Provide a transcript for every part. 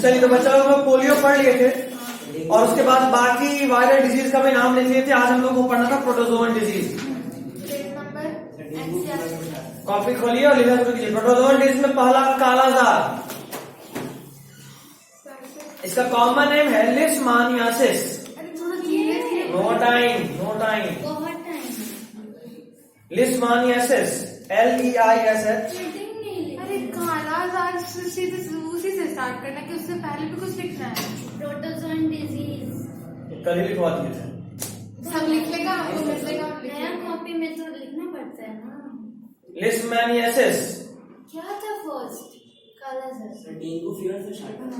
चलिए तो बच्चा लोग पोलियो पढ़ लिए थे और उसके बाद बाकी वायरल डिजीज का भी नाम लिख लिए थे। आज हम लोग को पढ़ना था प्रोटोजोअन डिजीज। कॉपी खोलिए और लिखना शुरू कीजिए। प्रोटोजोअन डिजीज में पहला कालाजार, इसका कॉमन नेम है leishmaniasis. No time leishmaniasis LEISH। अरे कालाजार उसी से स्टार्ट करना कि उससे पहले भी कुछ लिखना है। प्रोटोजोअन डिजीज कल ही लिखवा दिए थे। सब लिख लेगा, वो लिख लेगा। नया कॉपी में तो लिखना पड़ता है ना। लिस्मानियासिस क्या था फर्स्ट? कालाजार। डेंगू फीवर से स्टार्ट करना।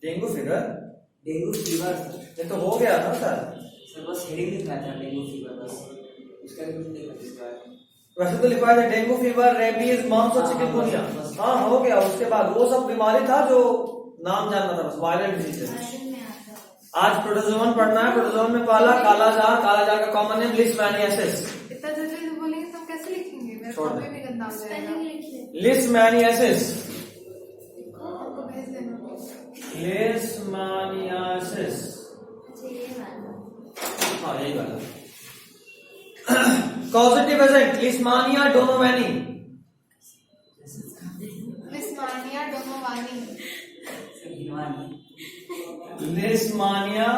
डेंगू फीवर ये तो हो गया था सर। बस हेडिंग लिखा था डेंगू फीवर, बस उसका भी कुछ नहीं पता इसका। वैसे तो लिखवाया था डेंगू फीवर, रेबीज, मम्स और चिकनगुनिया। हाँ हो गया। उसके बाद वो सब बीमारी था जो नाम जानना था, बस वायरल डिजीज। आज प्रोटोजोअन पढ़ना है। प्रोटोजोअन में पहला कालाजार, कालाजार का कॉमन नेम लिस्मानियासिस। इतना जल्दी बोलेंगे तो कैसे लिखेंगे? मेरा छोड़ कॉपी भी गंदा हो जाएगा। लिस्मानियासिस आपको भेज देना। लिस्मानियासिस हाँ यही वाला। Causative agent Leishmania donovani. Leishmania donovani. Leishmania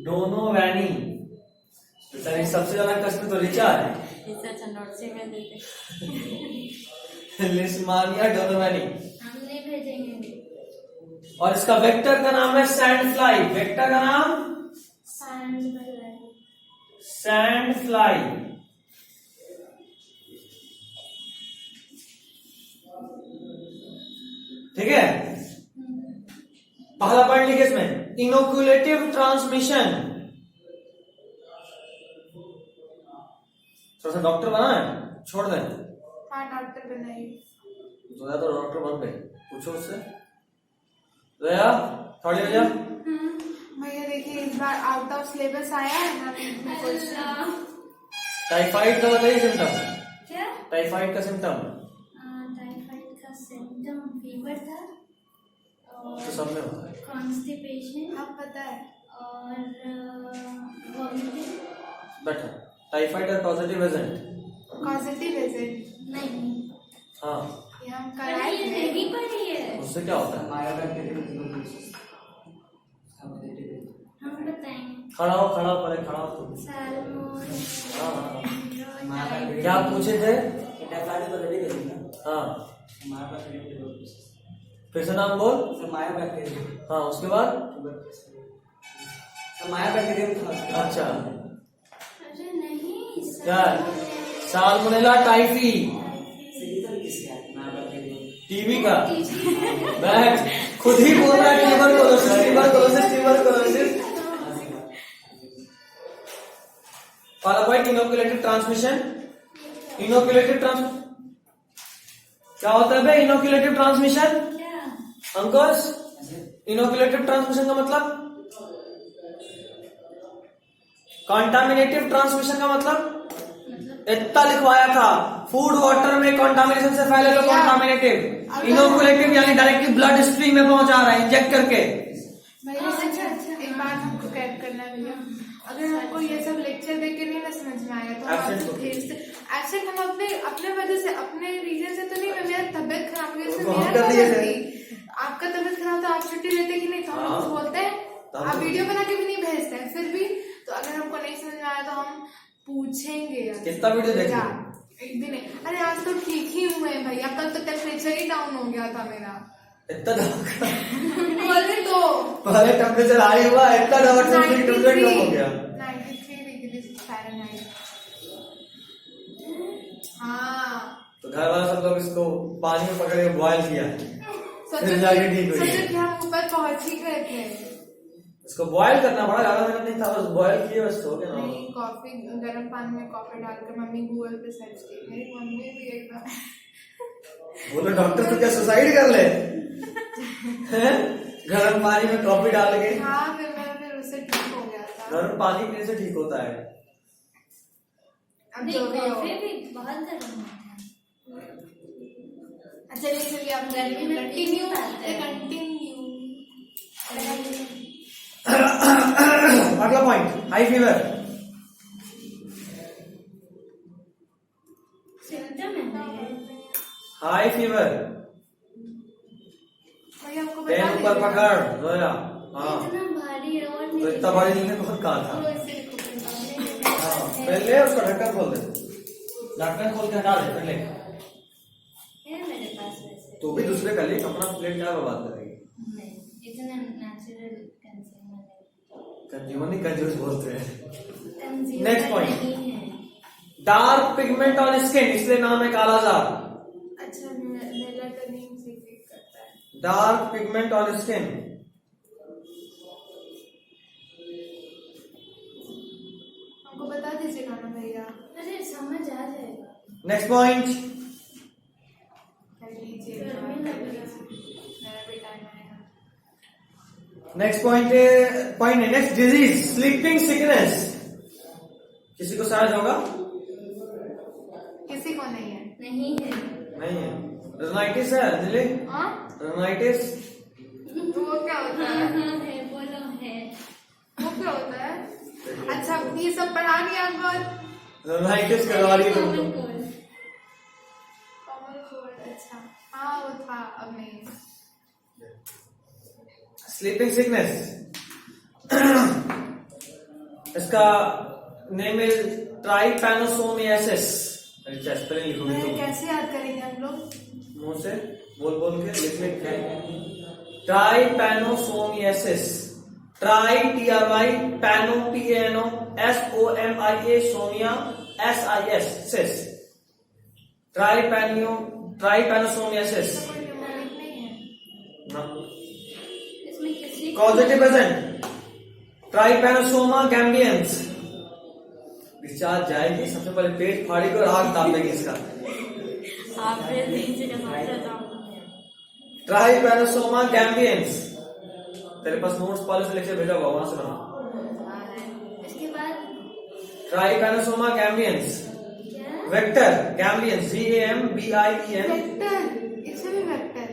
donovani. तो सबसे ज्यादा कष्ट तो लिखा है लिस्मानिया डोनोवानी। हम नहीं भेजेंगे। और इसका वेक्टर का नाम है सैंड फ्लाई। वेक्टर का नाम सैंड फ्लाई। ठीक है, पहला पॉइंट लिखे इसमें, इनोकुलेटिव ट्रांसमिशन। थोड़ा सा डॉक्टर बना है, छोड़ दें। हाँ डॉक्टर बनाइए। तो डॉक्टर बन गए, पूछो उससे। दया थोड़ी हो जा। भैया देखिए इस बार आउट ऑफ सिलेबस आया है ना, क्वेश्चन। टाइफाइड का बताइए सिम्टम। क्या? टाइफाइड का सिम्टम टाइफाइड का सिम्टम फीवर था तो सब में होता है। कॉन्स्टिपेशन आप पता है और वॉमिटिंग। बैठा। टाइफाइड का पॉजिटिव एजेंट पॉजिटिव एजेंट नहीं, हाँ, ये हम पर कराए ये थे। नहीं पढ़ी है। उससे क्या होता है? हम बताएंगे। खड़ा हो पहले खड़ा हो तुम। हाँ, क्या पूछे थे? हाँ फिर से नाम बोल। हाँ उसके बाद अच्छा अरे नहीं, क्या? Salmonella typhi. टीबी का बैठ खुद ही बोल रहा है। ट्यूबरकुलोसिस। पहला पॉइंट इनोकुलेटिव ट्रांसमिशन। इनोकुलेटिव ट्रांसमिशन क्या होता है बे? इनोकुलेटिव ट्रांसमिशन अंकुश, इनोकुलेटिव ट्रांसमिशन का मतलब? कॉन्टामिनेटिव ट्रांसमिशन का मतलब इतना लिखवाया था, फूड वाटर में कॉन्टामिनेशन से फैले तो कॉन्टामिनेटिव। इनोकुलेटिव यानी डायरेक्टली ब्लड स्ट्रीम में पहुंचा रहा है इंजेक्ट करके। एक बात हमको कैद करना है भैया, अगर हमको ये सब लेक्चर देख के नहीं ना समझ में आया तो हम भेजते। एक्सेंट हम अपने वजह से, अपने रीजन से तो नहीं। मेरा तबियत खराब हो गई, आपका तबियत खराब तो आप छुट्टी लेते कि नहीं? तो हम कुछ बोलते हैं, आप वीडियो बना के भी नहीं भेजते हैं। फिर भी तो अगर हमको नहीं समझ में आया तो हम पूछेंगे। कितना वीडियो देखा? एक भी नहीं। अरे आज तो ठीक ही हुए हैं भैया, कल तो टेम्परेचर ही डाउन हो गया था मेरा। इतना बोले तो पहले टेम्परेचर हाई हुआ, इतना टेम्परेचर हो गया 93 डिग्री फ़ारेनहाइट। हाँ तो घर वाला सब लोग इसको पानी में पकड़ के बॉयल किया, फिर जाके ठीक हो गया। कि हम ऊपर पहुंच ही गए थे। इसको बॉयल करना पड़ा, ज्यादा मेहनत नहीं था, बस बॉयल किए बस हो गया। नहीं, कॉफी गर्म पानी में कॉफी डालकर मम्मी गूगल पे सर्च की। मेरी मम्मी भी एक बार बोलो डॉक्टर तो क्या सुसाइड कर ले गर्म पानी में कॉफी डाल के। हाँ फिर उससे ठीक हो गया था। गर्म पानी पीने से ठीक होता है। अब जो भी हो। कॉफी भी बहुत गर्म होता है। चलिए चलिए आप गर्मी में कंटिन्यू पीने कंटिन्यू। अगला पॉइंट, हाई फीवर। सिम्टम है हाई फीवर, भैया आपको पेन बता ऊपर पकड़ रोया। हाँ इतना भारी है और तो इतना भारी नहीं है, बहुत कहा था। हाँ, पहले उसका ढक्कन खोल दे, ढक्कन खोल के हटा दे पहले। है मेरे पास वैसे तो भी दूसरे का ले, अपना प्लेट क्या बर्बाद करेगी। नहीं, इतना नेचुरल कंज्यूमर कंज्यूमर नहीं, कंजूस बोलते हैं। Consumer Next point. नहीं है। डार्क पिगमेंट ऑन स्किन, इसलिए नाम है कालाजार। अच्छा मेलाटोनिन सीक्रेट करता है। Dark pigment on skin. हमको बता दीजिएगा ना भैया। अरे समझ आ जाएगा। नेक्स्ट पॉइंट, कर लीजिए, मेरा भी टाइम आएगा। नेक्स्ट पॉइंट है नेक्स्ट डिजीज, स्लीपिंग सिकनेस। किसी को शायद होगा, किसी को नहीं है। नहीं है। नहीं है। रेनाइटिस है अंजलि, हाँ रेनाइटिस। तो वो क्या होता है? हाँ है, बोलो है। वो क्या होता है? अच्छा ये सब पढ़ा दिया आपको। रेनाइटिस करवा रही है कॉमन तुमको। कोल्ड। कॉमन कोल्ड, अच्छा हाँ वो था, अब नहीं। स्लीपिंग सिकनेस, इसका नेम इज ट्राइपैनोसोमियासिस। स्पेलिंग लिखोगे मैं तुम कैसे याद करेंगे हम लोग? मुंह से बोल बोल के लिख के। Trypanosomiasis, try TRY, pano PANO, SOMIA, somia SIS, sis. Trypanosomiasis. इसका कोई न्यूमोनिक नहीं है। इसमें किसी कॉजेटिव प्रेजेंट, ट्राइपैनोसोमा गैम्बियंस। रिचार्ज जाएगी, सबसे पहले पेट फाड़ेगी और आग ताप देगी इसका। आप फिर नीचे जमाता था। Trypanosoma gambiense. तेरे पास नोट्स पहले से लेक्चर भेजा हुआ, वहां से बना। इसके बाद ट्राइपैनोसोमा गैम्बियंस। क्या? वेक्टर गैम्बियंस, GAMBIEN, वेक्टर, इसे भी वेक्टर।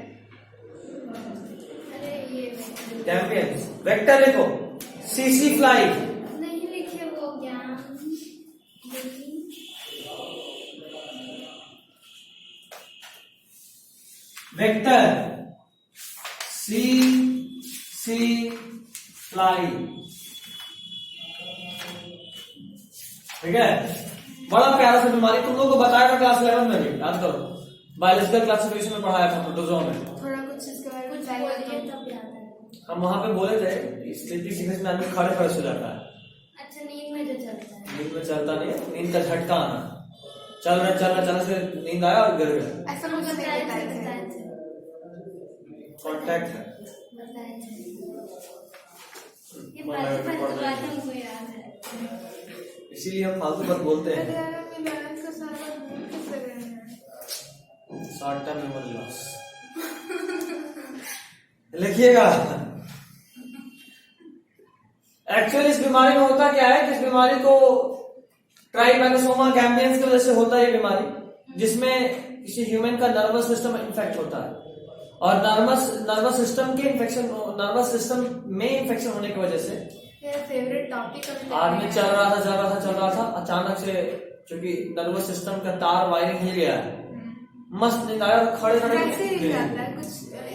अरे ये गैम्बियंस। वेक्टर लिखो, CC फ्लाई, नहीं लिखे वो ज्ञान लेकिन वेक्टर CC फ्लाई। ठीक है, बड़ा प्यारा सा बीमारी, तुम लोगों को बताया था क्लास 11 में भी, याद करो। बायोलॉजिकल क्लासिफिकेशन में पढ़ाया था प्रोटोजोआ में। थोड़ा कुछ इसके बारे में कुछ बताइए बोलिए तो। तब याद आएगा। हम वहां पे बोले थे स्लीपिंग सिकनेस में आदमी खड़े खड़े सो जाता है, अच्छा नींद में जो चलता है। नींद में चलता नहीं है, नींद का झटका आना। चल रहा से नींद आया और गिर गया। ऐसा कुछ नहीं बताए थे। कॉन्टैक्ट है। बताए थे। ये फालतू बात हमको याद है। इसीलिए हम फालतू बात बोलते हैं। अरे यार अपनी बैलेंस का सारा भूल कैसे गए हैं? Short term memory loss. लिखिएगा, एक्चुअली इस बीमारी में होता क्या है कि इस बीमारी को ट्राइपैनोसोमा गैम्बियंस की वजह से होता है ये बीमारी, जिसमें किसी ह्यूमन का नर्वस सिस्टम इन्फेक्ट होता है। और नर्वस सिस्टम में इन्फेक्शन होने की वजह से मेरा फेवरेट टॉपिक आदमी चल रहा था, अचानक से क्योंकि नर्वस सिस्टम का तार वायरिंग हिल गया है, मस्त नींद आया और खड़े कैसे ही खड़े जाता है? कुछ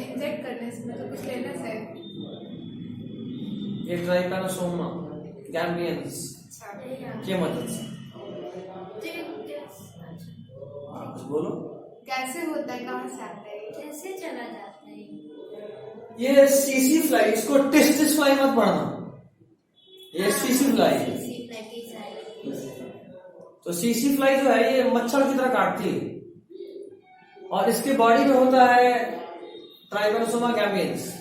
इंजेक्ट करने से, मतलब कुछ लेने से। ये ट्राइपैनोसोमा गैम्बियंस अच्छा की मदद से। कुछ बोलो। कैसे होता है, कहाँ से आता है? कैसे चला जाता है? ये CC फ्लाई, इसको टेस्टिस फ्लाई मत पढ़ना, ये CC फ्लाई। तो CC फ्लाई जो है ये मच्छर की तरह काटती है और इसके बॉडी में होता है ट्राइपैनोसोमा गैम्बियंस।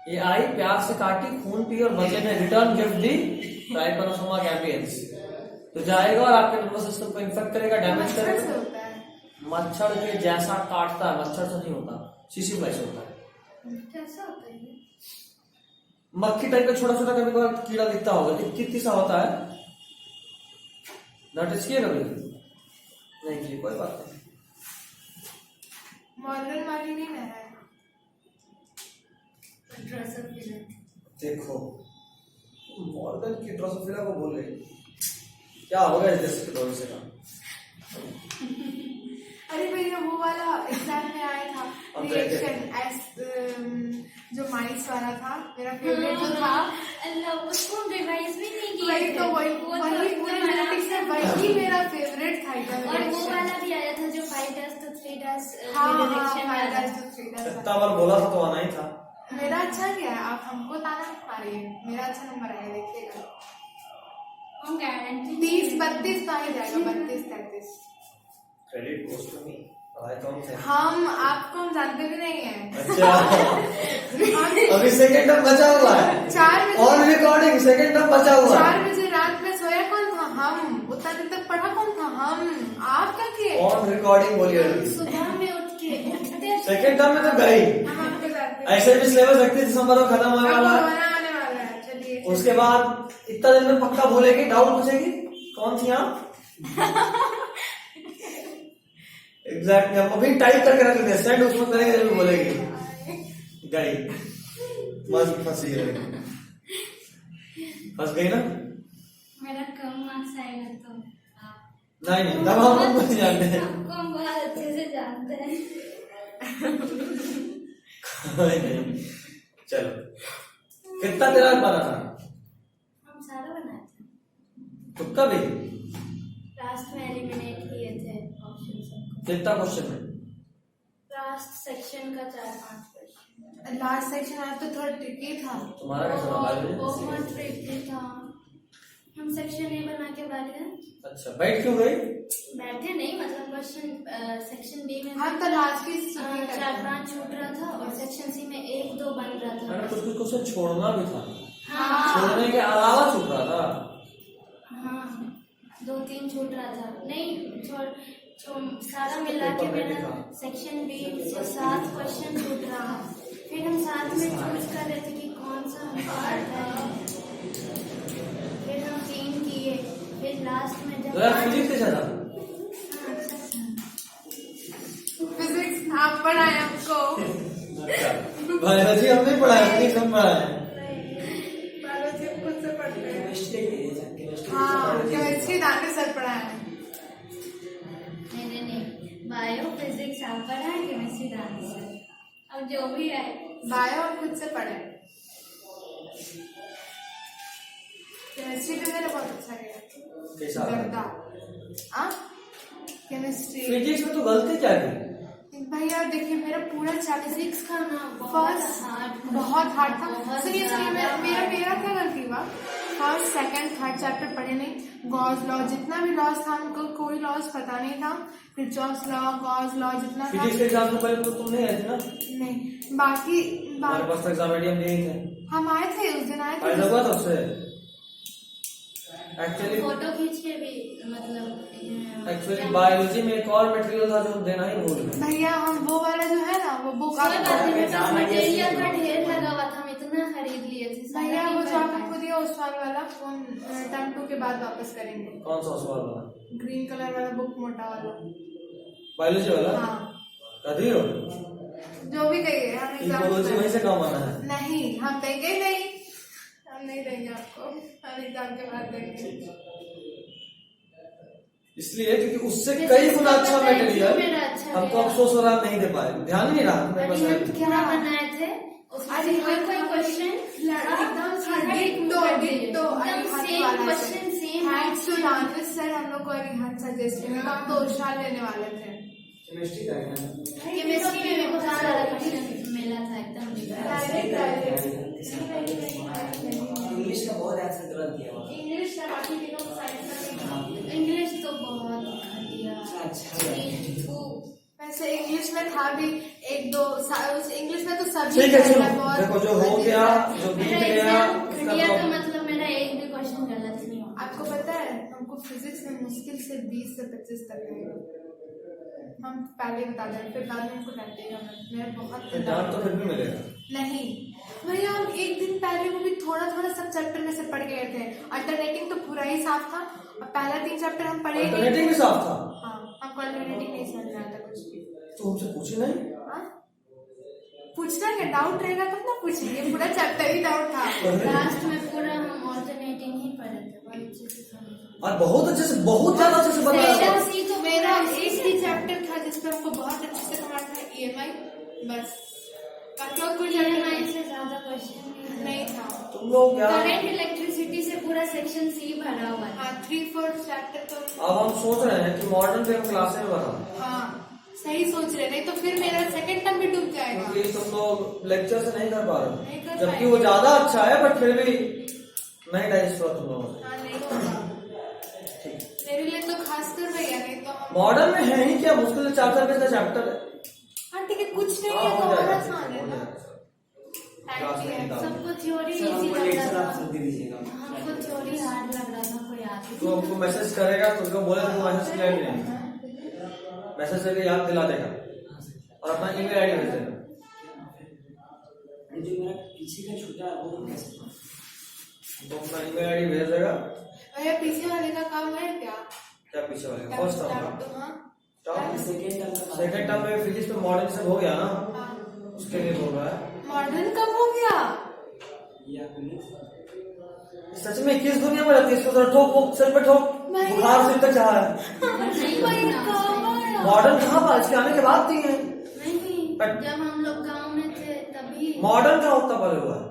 ये आई प्यार से काटी, खून पी और बदले में रिटर्न गिफ्ट दी ट्राइपैनोसोमा गैम्बियंस। तो जाएगा और आपके नर्वस सिस्टम को इन्फेक्ट करेगा, डैमेज मच्छर से करेगा। होता है? मच्छर के जैसा काटता है, मच्छर से नहीं होता, CC फ्लाई से होता है। कैसा होता है ये? मक्खी टाइप का छोटा छोटा कभी कभार कीड़ा दिखता होगा, इतनी सा होता है। नोटिस किए कभी? नहीं किए, कोई बात नहीं। मॉर्गन वाली नहीं ना है। देखो मॉर्गन की ड्रोसोफिला को बोल रही, क्या होगा इस देश के भविष्य का? अरे भैया वो वाला एग्जाम में आया था अब रिएक्शन जो माइस वाला था, मेरा फेवरेट जो था। अल्लाह, उसको रिवाइज भी नहीं किया। वही तो वही पूरे जेनेटिक्स से वही मेरा फेवरेट था एकदम। और वो वाला भी आया था जो 5 dash to 3 dash हाँ रिडक्शन वाला। 5 dash to 3 dash इतना बार बोला था तो आना ही था। मेरा अच्छा गया, आप हमको ताना मत मारिए, मेरा अच्छा नंबर आया देखिएगा। हम गारंटी 30 32 तो आ ही जाएगा, 32 33। क्रेडिट गोस टू मी, पढ़ाई तो हम थे। हम आपको हम जानते भी नहीं है। अच्छा हम अभी सेकंड टर्म बचा हुआ है, 4 बजे ऑन रिकॉर्डिंग सेकंड टर्म बचा हुआ है। 4 बजे रात में सोया कौन था? हम। उतना देर तक पढ़ा कौन था? हम। आप क्या किए? ऑन रिकॉर्डिंग बोलिए। सुबह में उठ के उठते सेकंड टर्म में तो गई, हम आपको जानते हैं। ऐसे भी सिलेबस 31 दिसंबर को खत्म होने अब वाला है। कोरोना आने वाला है, चलिए। उसके बाद इतना दिन में पक्का बोलेगी, डाउट पूछेगी कौन थी आप? एग्जैक्टली हम अभी टाइप करके रख लेते हैं, सेंड उसमें करेंगे जब बोलेगी गई। मस्त फंसी है, फंस गई ना? मेरा कम मार्क्स आएगा तो आप नहीं नहीं, तब हम लोग नहीं जानते हैं। आपको हम बहुत अच्छे से जानते हैं। कोई नहीं, चलो कितना तेरा बना था? हम सारा बनाए थे, तुक्का भी? लास्ट में एलिमिनेट किए थे ऑप्शन सबको। कितना क्वेश्चन है? लास्ट सेक्शन का 4-5 क्वेश्चन। लास्ट सेक्शन आज तो थोड़ा ट्रिकी था। तुम्हारा कैसा रहा बायोलॉजी? बहुत ट्रिकी था। हम सेक्शन ए बना के बैठ गए। अच्छा, बैठ क्यों गई? बैठे नहीं, मतलब क्वेश्चन सेक्शन बी में हम तो लास्ट की 4-5 छूट रहा था और सेक्शन सी में 1-2 बन रहा था। मैंने कुछ क्वेश्चन छोड़ना भी था, हाँ छोड़ने के अलावा छूट रहा था। हाँ 2-3 छूट रहा था। नहीं सारा मिला के मेरा सेक्शन बी से 7 क्वेश्चन छूट रहा। फिर हम साथ में चूज कर रहे थे कि कौन सा हम पढ़ना है। फिर हम 3 किए। फिर लास्ट में जब फिजिक्स कैसा था? हाँ, अच्छा था। फिजिक्स आप पढ़ाए हमको। बायोलॉजी हमने पढ़ाया, फिजिक्स हम पढ़ाया। बायोलॉजी हम खुद से पढ़ते हैं। केमिस्ट्री हाँ केमिस्ट्री दाने सर पढ़ाए हैं। नहीं बायो फिजिक्स आप पढ़ा है, केमिस्ट्री दानी सर। अब जो भी है बायो हम खुद से पढ़े। केमिस्ट्री भी मेरा बहुत अच्छा गया। कैसा? गर्दा। केमिस्ट्री फिजिक्स में तो गलती क्या की? भैया देखिए मेरा पूरा चैप्टर फिजिक्स का ना फर्स्ट बहुत हार्ड था। सुनिए मेरा क्या गलती हुआ? फर्स्ट सेकंड थर्ड चैप्टर पढ़े नहीं। गॉस लॉ जितना भी लॉस था हमको कोई लॉस पता नहीं था। किरचॉफ लॉ गॉस लॉ जितना था फिजिक्स के एग्जाम से पहले तो तुम नहीं आए थे ना? नहीं। बाकी हमारे पास एग्जाम आइडिया नहीं थे, हम आए थे उस दिन आए थे। फायदा हुआ था उससे एक्चुअली। फोटो खींच के भी मतलब एक्चुअली बायोलॉजी में एक और मटेरियल था जो हम देना ही भूल गए। भैया हम वो वाला जो है ना वो बुक कोई बात नहीं, मेरे पास एग्जाम आइडिया मटेरियल का से ढेर लगा हुआ था। हम इतना खरीद लिए थे। भैया वो जो आप हमको दिया उस वाल वाला फोन टर्म 2 के बाद वापस करेंगे। कौन सा सवाल वाला? ग्रीन कलर वाला बुक मोटा वाला। बायोलॉजी वाला? हाँ कभी हो जो भी कहिए हम इकोलॉजी वहीं से कम आना है। नहीं हम देंगे नहीं, हम नहीं देंगे आपको, हम एग्जाम के बाद देंगे। इसलिए क्योंकि उससे कई गुना अच्छा मटेरियल मेरा अच्छा हमको गया। अफसोस हो रहा नहीं दे पाए, ध्यान ही नहीं रहा अरे बस हम क्या बनाए थे उसमें हर कोई क्वेश्चन एकदम क्वेश्चन सेम सर हम लोग को अरिहंत सजेस्ट किया, हम तो उछाल लेने वाले थे। केमिस्ट्री का है ना? केमिस्ट्री में भी बहुत सारा क्वेश्चन मिला था एकदम। इंग्लिश का बहुत आंसर गलत दिया हुआ। इंग्लिश का बाकी तीनों साइंस इंग्लिश तो बहुत घटिया। अच्छा वैसे इंग्लिश में था भी 1-2 इंग्लिश में तो सभी ठीक है। चलो बहुत देखो जो हो गया जो बीत मेरा गया एग्जाम घटिया का उसका मतलब मेरा एक भी क्वेश्चन गलत नहीं हुआ। आपको पता है हमको फिजिक्स में मुश्किल से 20 से 25 तक है। हम पहले बता दें फिर बाद में हमको डांटेगा मेरा बहुत डांट तो फिर भी मिलेगा। नहीं भैया हम एक दिन पहले वो भी थोड़ा थोड़ा सब चैप्टर में से पढ़ गए थे। अल्टरनेटिंग तो पूरा ही साफ था और पहला 3 चैप्टर हम पढ़े ही नहीं। अल्टरनेटिव भी साफ था। हाँ हमको अल्टरनेटिंग नहीं समझ में आता कुछ भी। हमसे पूछी नहीं? हाँ? पूछना क्या, डाउट रहेगा तब ना पूछेंगे, पूरा चैप्टर ही डाउट था। लास्ट में पूरा हम ऑल्टरनेटिंग ही पढ़े थे, बहुत अच्छे से समझे। और बहुत अच्छे से, बहुत ज्यादा अच्छे से बताया था। सेक्शन सी तो मेरा एक ही चैप्टर था जिसपे हमको बहुत अच्छे से पढ़ा था, EMI, बस बाकी और कोई चैप्टर EMI से ज्यादा क्वेश्चन नहीं था। तुम लोग क्या, करंट इलेक्ट्रिसिटी से पूरा सेक्शन सी भरा हुआ है। हाँ 3-4 चैप्टर तो। अब हम सोच रहे हैं कि मॉडर्न पे हम क्लास में बना, हाँ सही सोच रहे, नहीं तो फिर मेरा सेकंड टर्म भी डूब जाएगा। क्योंकि तुम लोग लेक्चर से नहीं कर पा नहीं रहे, कर जबकि पाएंगे। वो ज्यादा अच्छा है, बट फिर भी नहीं डाइजेस्ट हुआ तुम लोगों से। हाँ नहीं होगा मेरे लिए तो खास कर भैया, नहीं तो हम। मॉडर्न में है ही क्या, मुश्किल से 4-4 पेज का चैप्टर है। हाँ ठीक है, कुछ नहीं हाँ, है तो हो और जाएगा, आसान है हो ना, जाएगा। टाइम भी है। सबको थ्योरी सर, इजी हमको लग लेक्चर रहा आप सब था, दे दीजिएगा। हमको थ्योरी हार्ड लग रहा था, कोई याद तो हमको मैसेज करेगा, तो उसको बोले तो मैसेज किया भी नहीं, मैसेज करके याद दिला देगा और अपना ईमेल आईडी भेज देगा। जो मेरा पीछे का छूटा है वो हम कैसे पढ़ें? तो अपना ईमेल आईडी भेज देगा। भैया पीछे वाले का काम है क्या? क्या पीछे वाले फर्स्ट टर्म सेकंड टर्म में फिजिक्स में मॉडर्न से हो गया ना, उसके लिए बोल रहा है। मॉडर्न कब हो गया? ये आपको नहीं? सच में किस दुनिया में रहती है, इसको जरा ठोक, वो सिर पे ठोक, बुखार सिर तक चढ़ा है। मॉडर्न कहाँ पर, इसके आने के बाद थी है। नहीं, जब हम लोग गांव में थे तभी मॉडर्न का उतना पहले हुआ है,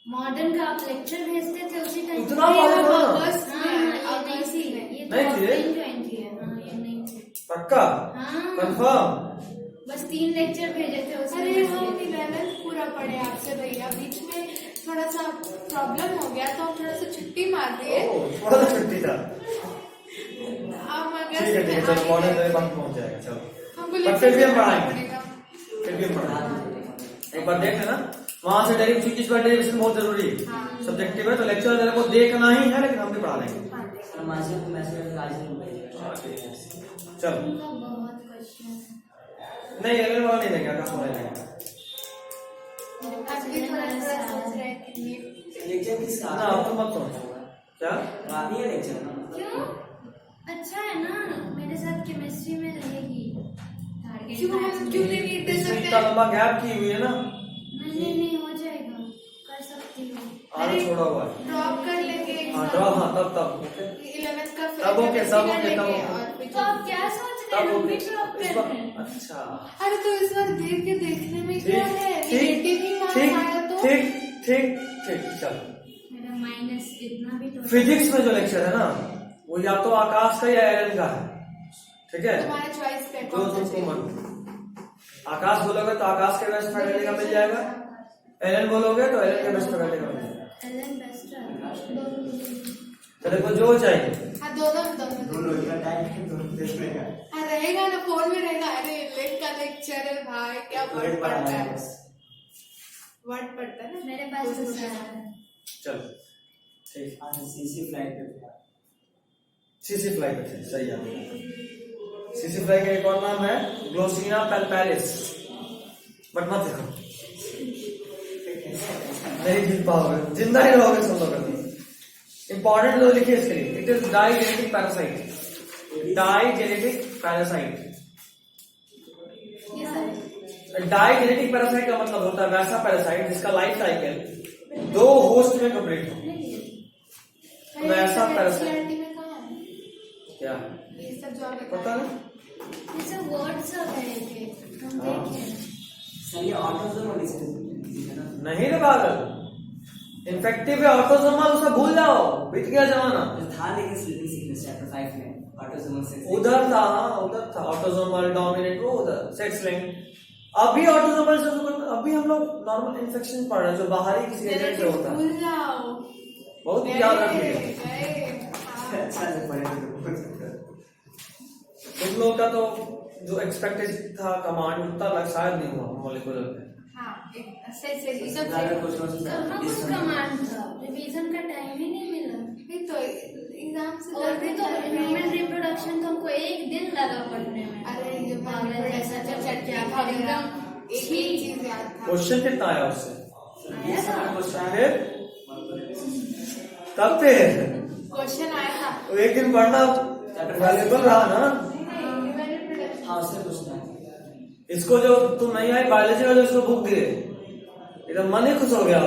मॉडर्न का आप लेक्चर भेजते थे उसी टाइम। उतना पहले हुआ ना? अगस्त हाँ, में, ये नहीं थी, ये तो नहीं थी? ऑफलाइन ज्वाइन की है। हाँ, ये नहीं थी। पक्का हाँ, कंफर्म। बस 3 लेक्चर भेजे थे उसमें। अरे हम 11th पूरा पढ़े आपसे भैया, बीच में थोड़ा सा प्रॉब्लम हो गया तो हम थोड़ा सा छुट्टी मार दिए। थोड़ा सा छुट्टी था, हम ठीक है ठीक है, चलो मॉडर्न मेरे पास पहुंच जाएगा, चलो। हमको पर फिर भी हम लेक्चर पढ़ाएंगे, पड़ेगा। फिर भी हम पढ़ाएंगे। एक बार देख लेना, वहां से डायरेक्ट फिजिक्स का डेरिवेशन बहुत जरूरी है, सब्जेक्टिव है, तो लेक्चर तेरे को देखना ही है, लेकिन हम भी पढ़ा देंगे। सर माजिद को मैसेज करके आज ही भेजिएगा। चलो उनका बहुत क्वेश्चन नहीं, 11 वाला नहीं देंगे, अगस्त वाला देंगे। आज भी थोड़ा सा सोच रहे हैं कि ये लेक्चर किसका? ना अब तो मत सोचो क्या, आप ही है लेक्चर ना? क्यों? अच्छा है ना, मेरे साथ केमिस्ट्री में रहेगी। क्यों हम क्यों नहीं नीट दे इसमें सकते? इतना लंबा गैप की हुई है ना, नहीं हो जाएगा, कर सकती हूँ। आगे छोड़ा हुआ है। ड्रॉप कर लेंगे हाँ ड्रॉप, हाँ तब 11th का तब ओके, तब ओके, तब लेंगे ओके। और फिर तो आप क्या सोच रहे हैं? हम भी ड्रॉप इस कर बार रहे हैं। अच्छा अरे तो इस बार देख के देखने में क्या है, ठीक नेगेटिव ही मार्क्स ठीक आया तो ठीक ठीक ठीक चलो। मेरा माइनस इतना भी तो फिजिक्स में जो लेक्चर है ना, वो या तो आकाश का या एलन का है, ठीक है, तुम्हारे चॉइस पे जो कौन सा तुमको चाहिए? मन। आकाश बोलोगे तो आकाश के बेस्ट फैकल्टी का मिल जाएगा, एलन बोलोगे तो एलन के बेस्ट फैकल्टी का मिल जाएगा। एलन बेस्ट है। तेरे को जो चाहिए, हाँ दोनों दोनों दोनों इतना टाइम है, दोनों देखने का। हाँ रहेगा ना, फोन में रहेगा। अरे लेक का लेक्चर है भाई, क्या वर्ड पढ़ता है, वर्ड पढ़ता है ना। मेरे पास तो सारा है। चलो ठीक। आज सीसी फ्लाइट पे था। सीसी फ्लाई का थे, सही है। सीसी फ्लाई का एक और नाम है ग्लोसिना पेल्पैलिस, बट मत देखो, नहीं जीत पाओगे, जिंदा ही रहोगे सुन लो कभी। इंपॉर्टेंट जो लिखिए इसके लिए, it is digenetic parasite. Digenetic parasite, ये सारे डाइजेनेटिक पैरासाइट का मतलब होता है वैसा पैरासाइट जिसका लाइफ साइकिल 2 होस्ट में कंप्लीट हो। वैसा पैरासाइट NCERT में कहाँ है क्या ये सब जो आप पता बताए? नहीं, ये सब वर्ड सब है कि हम हाँ। देखें। सर ये ऑटोजोमल डिसीज है ना? नहीं रे पागल, इन्फेक्टिव है ऑटोसोमल, उसे भूल जाओ, बीत गया जमाना। जो था लेकिन स्लीपिंग सिकनेस चैप्टर 5 में ऑटोजोमल से उधर था, हाँ उधर था ऑटोसोमल डोमिनेंट, वो उधर सेक्स लिंक्ड। अभी ऑटोसोमल से तो अभी हम लोग नॉर्मल इन्फेक्शन पढ़ रहे हैं जो बाहरी किसी एजेंट से होता है, भूल जाओ, बहुत याद रखिए। हाँ। अच्छा से पढ़े थे। तुम लोग का तो जो एक्सपेक्टेड था कमांड उतना शायद नहीं हुआ मॉलिक्यूलर पे। हाँ सही सही सब ज़्यादा सही। कुछ और कहाँ कुछ कमांड था, रिवीजन का टाइम ही नहीं मिला। नहीं तो एग्जाम से और भी तो जल्दी ह्यूमन रिप्रोडक्शन तो हमको 1 दिन लगा पढ़ने में। अरे ये पागल ऐसा चल चल क्या क्या था, था एकदम एक ही चीज याद था। क्वेश्चन कितना आया उससे, आया था। फिर तब फिर क्वेश्चन आया था। तो एक दिन पढ़ना वैल्यूबल रहा ना। हाँ उससे पूछना है। इसको जो तुम नहीं आई बायोलॉजी का जो इसको बुक दिए एकदम मन ही खुश हो गया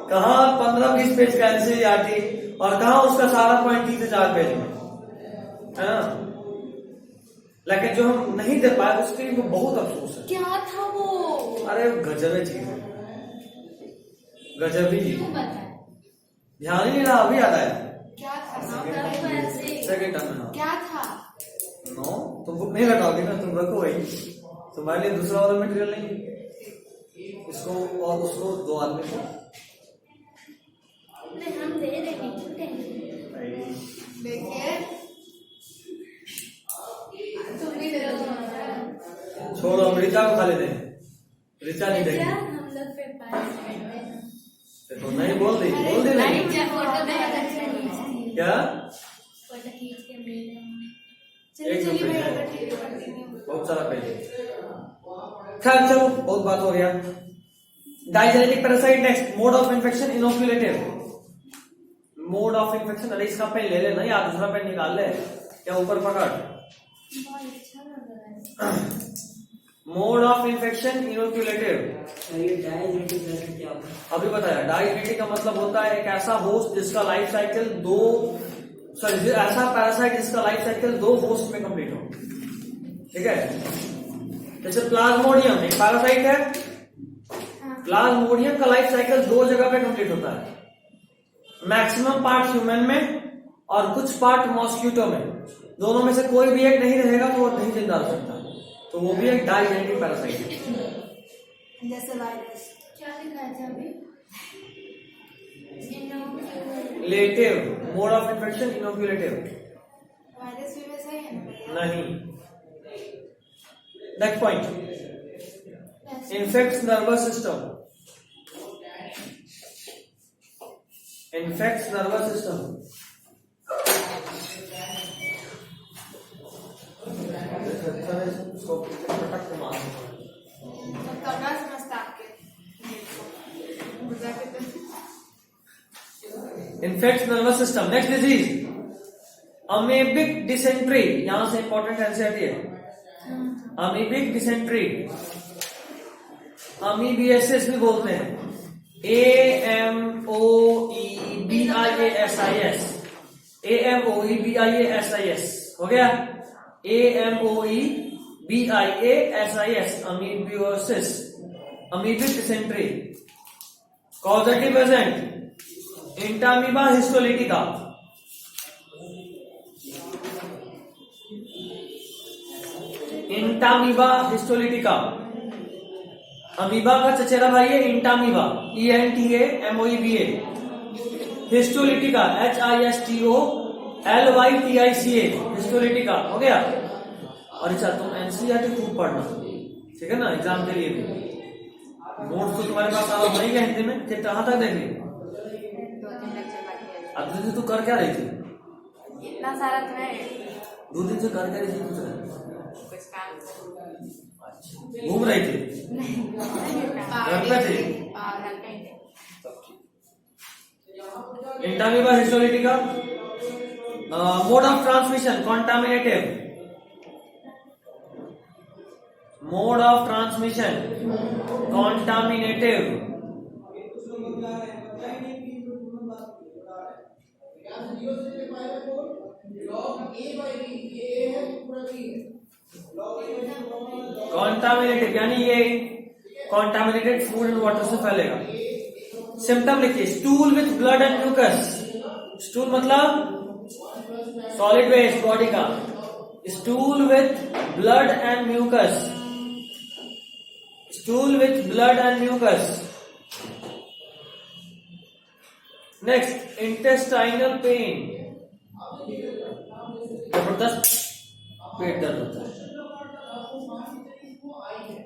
कहाँ 15-20 पेज का एनसीईआरटी और कहाँ उसका सारा पॉइंट 3 से 4 पेज में है ना। लेकिन जो हम नहीं दे पाए उसके लिए बहुत अफसोस है। क्या था वो? अरे गजब है चीज, गजब ही चीज, क्यों बताए? ध्यान ही नहीं रहा, अभी याद आया। क्या था? सेकेंड टर्म में क्या था? नो, तुम बुक नहीं लगाओगे ना, तुम रखो वही, तुम्हारे लिए दूसरा वाला मटेरियल नहीं, इसको और उसको 2 आदमी को नहीं, हम दे देंगे, क्यों टेंशन? देखिए तुम भी दे दो। छोड़ो, हम ऋचा को खा लेते हैं, ऋचा नहीं देगी। क्या हम लोग पे पास तो नहीं बोल दी नहीं। क्या फोटो दे अच्छा क्या फोटो खींच के भेज चलिए एक चलिए मिनट मैं है। continue करती हूँ। बहुत सारा पेज। खैर चलो, बहुत बात हो गया। Digenetic parasite next, mode of infection inoculative. Mode of infection, अरे इसका पेन ले लेना या दूसरा पेन निकाल ले, क्या ऊपर पकड़। बहुत अच्छा लग रहा है। Mode of infection inoculative. ये डायजेनेटिक पैरासाइट क्या होता है? अभी बताया, डायजेनेटिक का मतलब होता है एक ऐसा होस्ट जिसका लाइफ साइकिल ऐसा पैरासाइट जिसका लाइफ साइकिल 2 होस्ट में कंप्लीट हो। ठीक है, जैसे प्लाज्मोडियम एक पैरासाइट है, प्लाज्मोडियम का लाइफ साइकिल 2 जगह पे कंप्लीट होता है, मैक्सिमम पार्ट ह्यूमन में और कुछ पार्ट मॉस्क्यूटो में। दोनों में से कोई भी एक नहीं रहेगा तो वो नहीं जिंदा रह सकता, तो वो भी एक डायजेनेटिक पैरासाइट है। जैसे वायरस। क्या लिखा था अभी? लेटिव, mode of infection inoculative. Virus भी वैसा ही है ना भैया? नहीं। Next point, infects nervous system. Infects nervous system. करना समझता आपके गुजरा के तो infects nervous system. Next disease, amoebic dysentery. यहां से इंपॉर्टेंट एनसीईआरटी है, अमीबिक डिसेंट्री, अमीबियासिस भी बोलते हैं, AMOEBIASIS, AMOEBIASIS हो गया, AMOEBIASIS, amoebiasis, amoebic dysentery. Causative agent, Entamoeba histolytica, Entamoeba histolytica. Amoeba का चचेरा भाई है Entamoeba, ENTAMOEBA। Histolytica, HISTOLYTICA, histolytica हो गया। और अच्छा, तुम एनसीईआरटी खूब पढ़ना, ठीक है ना, एग्जाम के लिए भी। नोट्स तो तुम्हारे पास आ नहीं गया हिंदी में, कि कहां तक देंगे? 2-3 लेक्चर बाकी है। अब तू कर क्या रही थी? इतना सारा तो है, 2 दिन से कर क्या रही थी? कुछ काम घूम रही थी? घर पे थी? Entamoeba histolytica. Mode of transmission contaminative. Mode of transmission contaminative. Contaminated यानी ये कॉन्टामिनेटेड फूड एंड वाटर से फैलेगा। सिम्टम लिखिए, stool with blood and mucus. Stool मतलब सॉलिड वेस्ट बॉडी का, stool with blood and mucus, stool with blood and mucus. Next, intestinal pain, जबरदस्त पेट दर्द होता है।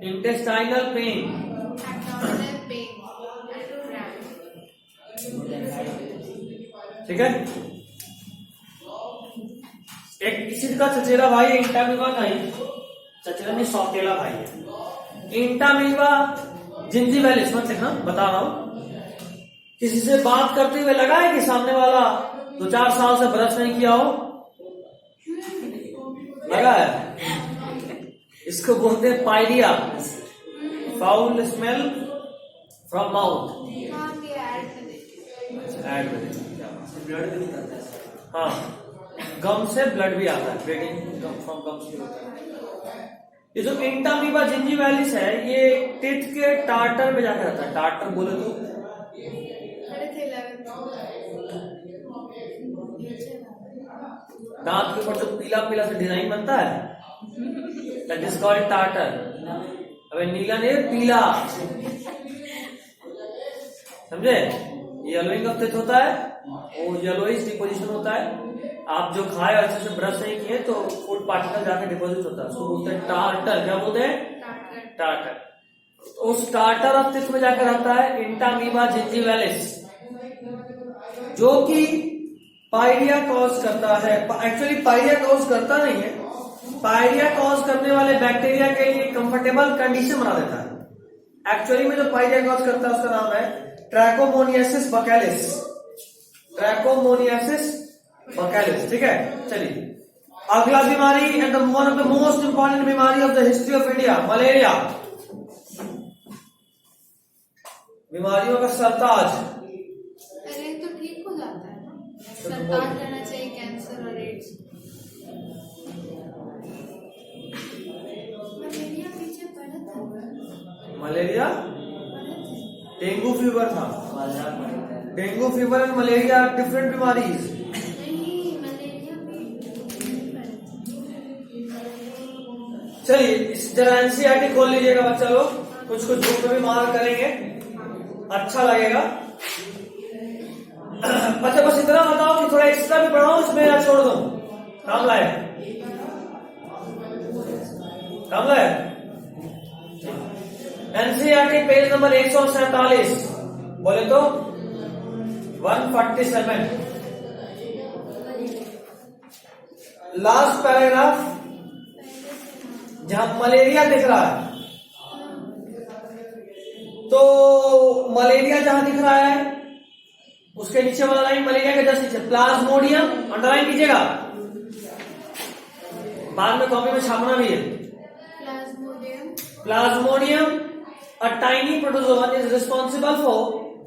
Intestinal pain, abdominal pain, cramp। ठीक है। एक किसी का चचेरा भाई है इंटामीबा का ही, चचेरा नहीं सौतेला भाई है इंटामीबा जिंजिवैलिस, मत लिखना, बता रहा हूं। किसी से बात करते हुए लगा है कि सामने वाला 2-4 साल से ब्रश नहीं किया हो? लगा है? इसको बोलते हैं pyorrhoea, foul smell from mouth. हाँ ये ऐड कर देती ऐड में देखिए, ब्लड भी निकलता है। हाँ गम से ब्लड भी आता है, ब्लीडिंग फ्रॉम गम्स भी होता है। ये जो इंटामीबा जिंजीवैलिस है ये टिथ के टार्टर में जाकर रहता है। टार्टर बोले तो खड़े थे 11th दांत के ऊपर जो पीला पीला सा डिजाइन बनता है, दैट इज कॉल्ड टार्टर। अबे नीला नहीं, पीला, समझे? येलोइंग ऑफ टिथ होता है, वो येलोइश डिपोजिशन होता है। आप जो खाए और अच्छे से ब्रश नहीं किए तो फूड पार्टिकल जाकर डिपोजिट होता है, उसको बोलते हैं टार्टर। क्या बोलते हैं? टार्टर। उस टार्टर ऑफ टिथ में जाकर रहता है इंटामीबा जिंजीवैलिस, जो कि पायरिया कॉज करता है। एक्चुअली पायरिया कॉज करता नहीं है, पायरिया कॉज करने वाले बैक्टीरिया के लिए कंफर्टेबल कंडीशन बना देता है। एक्चुअली में जो पायरिया कॉज करता है उसका नाम है ट्रैकोमोनियासिस बकैलिस। ट्रैकोमोनियासिस बकैलिस, ठीक है। चलिए अगला बीमारी and one of the most important बीमारी of the history of India, malaria. बीमारियों का सरताज। अरे तो ठीक हो जाता है ना, सरताज रहना चाहिए कैंसर और एड्स। मलेरिया पीछे पड़ा था। मलेरिया डेंगू फीवर था। बाजार में रहता है। Dengue fever and malaria are different बीमारीज। नहीं मलेरिया भी चलिए इस जरा एनसीईआरटी खोल लीजिएगा बच्चा लोग, कुछ कुछ बुक में भी मार करेंगे, अच्छा लगेगा। अच्छा बस इतना बताओ कि थोड़ा एक्स्ट्रा भी पढ़ाऊं इसमें या छोड़ दूं? काम लाए, काम लाए। एनसीईआरटी पेज नंबर 147, बोले तो 147, लास्ट पैराग्राफ जहां मलेरिया दिख रहा है, तो मलेरिया जहां दिख रहा है उसके नीचे वाला लाइन मलेरिया के जस्ट नीचे प्लाज्मोडियम, अंडरलाइन कीजिएगा, बाद में कॉपी में छापना भी है। Plasmodium a tiny protozoan is responsible for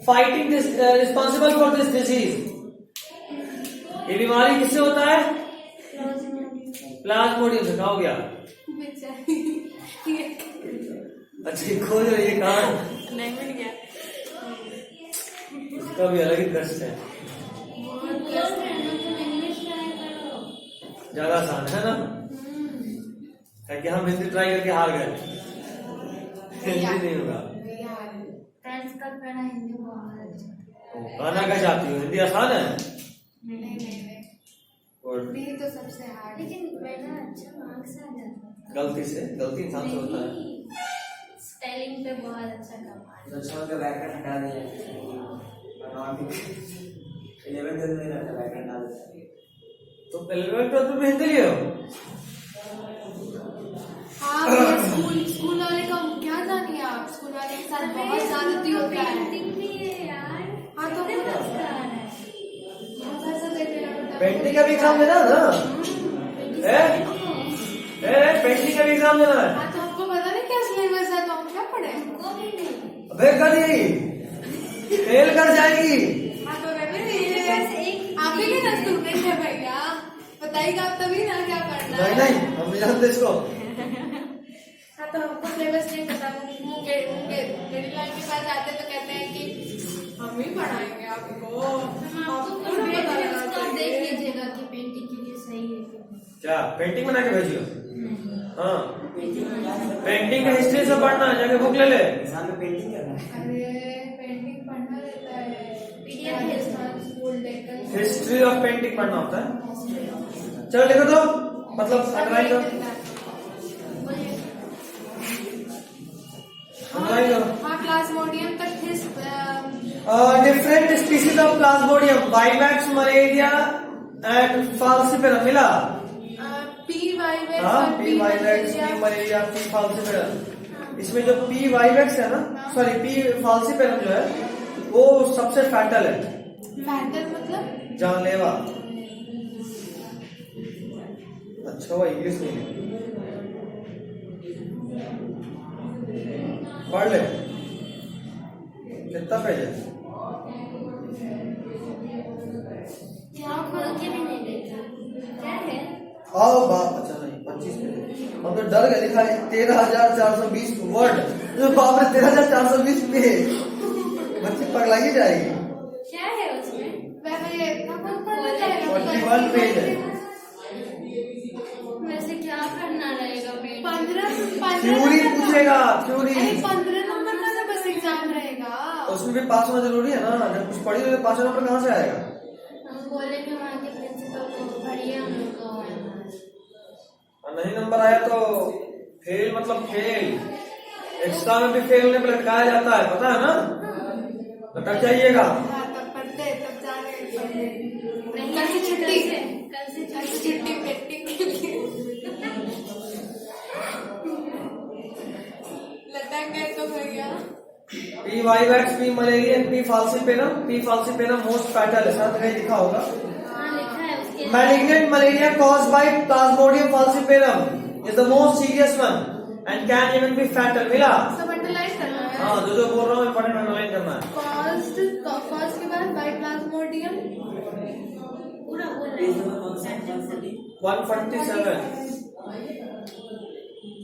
fighting this responsible for this disease। ये बीमारी किससे होता है? प्लाज्मोडियम से। कहा हो गया? अच्छा खोज रही है कहाँ? नहीं मिल गया। उसका भी अलग ही कष्ट है, ज्यादा आसान है ना, ताकि हम हिंदी ट्राई करके हार गए। हिंदी नहीं होगा। फ्रेंड्स का पढ़ा हिंदी बहुत गाना का चाहती हो? हिंदी आसान है। नहीं और नहीं तो सबसे हार्ड। लेकिन मेरा अच्छा मार्क्स आ जाता था। गलती इंसान से होता है। स्पेलिंग पे बहुत अच्छा कमाल। अच्छा का बैकग्राउंड हटा दिया। 11th में रहता बैकग्राउंड डाल देता है। तो 11th में हिंदी लिए हो? हाँ स्कूल वाले का क्या जानिए आप, स्कूल वाले के साथ बहुत ज्यादती होता है। पेंटिंग भी है यार। हाँ तो पेंटिंग का भी एग्जाम देना है ना? पेंटिंग का भी एग्जाम देना है। हाँ तो हमको पता नहीं क्या सिलेबस है, तो हम क्या पढ़े? वो भी नहीं। अबे कभी फेल कर जाएगी। हाँ तो आप ही के स्टूडेंट है भैया, बताइएगा आप तभी ना क्या करना है। नहीं हम जानते इसको। हाँ तो हमको सिलेबस नहीं पता। मेरी लाइन के पास आते तो कहते हैं कि हम ही पढ़ाएंगे आपको। आपको कुछ आपको भी पता है, रहना उसको आप चाहिए। देख लीजिएगा कि पेंटिंग के लिए सही है कि नहीं। क्या पेंटिंग बना के भेजियो? हाँ पेंटिंग का हिस्ट्री से पढ़ना है, जाके बुक ले ले। एग्जाम में पेंटिंग करना है। अरे पेंटिंग पढ़ना रहता है, PDF स्कूल देखकर हिस्ट्री ऑफ पेंटिंग पढ़ना होता है। चलो लिखो तो, मतलब अंडरलाइन करो, अंडरलाइन करो। हाँ प्लाज्मोडियम तक different species of Plasmodium, vivax, malaria and falciparum मिला। पी वाइवेक्स हाँ और P vivax, P malaria, P falciparum. इसमें जो पी वाइवैक्स है ना, सॉरी पी फाल्सिपेरम जो है वो सबसे फैटल है। फैटल मतलब जानलेवा। अच्छा हुआ इंग्लिश नहीं है। पढ़ ले, कितना पेज है? यहाँ खोल के भी नहीं देखा क्या है। आओ बाप, अच्छा नहीं 25 पेज, हम तो डर गए। लिखा है 13,420 वर्ड। बाप रे, 13,420 पेज, बच्ची पगलाई जाएगी। क्या है उसमें? वैसे 41 पेज है। वैसे क्या करना रहेगा मेरे? 15 थ्योरी पूछेगा, थ्योरी। 15 नंबर का तो बस एग्जाम रहेगा। उसमें भी पास होना जरूरी है ना, जब कुछ पढ़ी तो पास होना पर कहाँ से आएगा? हम बोलेंगे वहाँ के प्रिंसिपल को, पढ़िए हम लोग को। और नहीं नंबर आया तो फेल, मतलब फेल। एक्स्ट्रा में भी फेल होने पर लटकाया जाता है, पता है ना? लटक जाइएगा। हाँ, तब पढ़ते तब जाने कल से छुट्टी, कल से छुट्टी पेटिंग के लिए लटक गए तो भैया। P vivax, P malaria, P falciparum, P falciparum most fatal है, साथ में लिखा होगा। हाँ लिखा है उसके। Malignant malaria caused by Plasmodium falciparum is the most serious one and can even be fatal. मिला? सब अंडरलाइन करना है। हाँ, जो बोल रहा हूँ इम्पोर्टेंट अंडरलाइन करना है। कॉस्ट के बाद बाई प्लाज्मोडियम पूरा बोल रहे 147।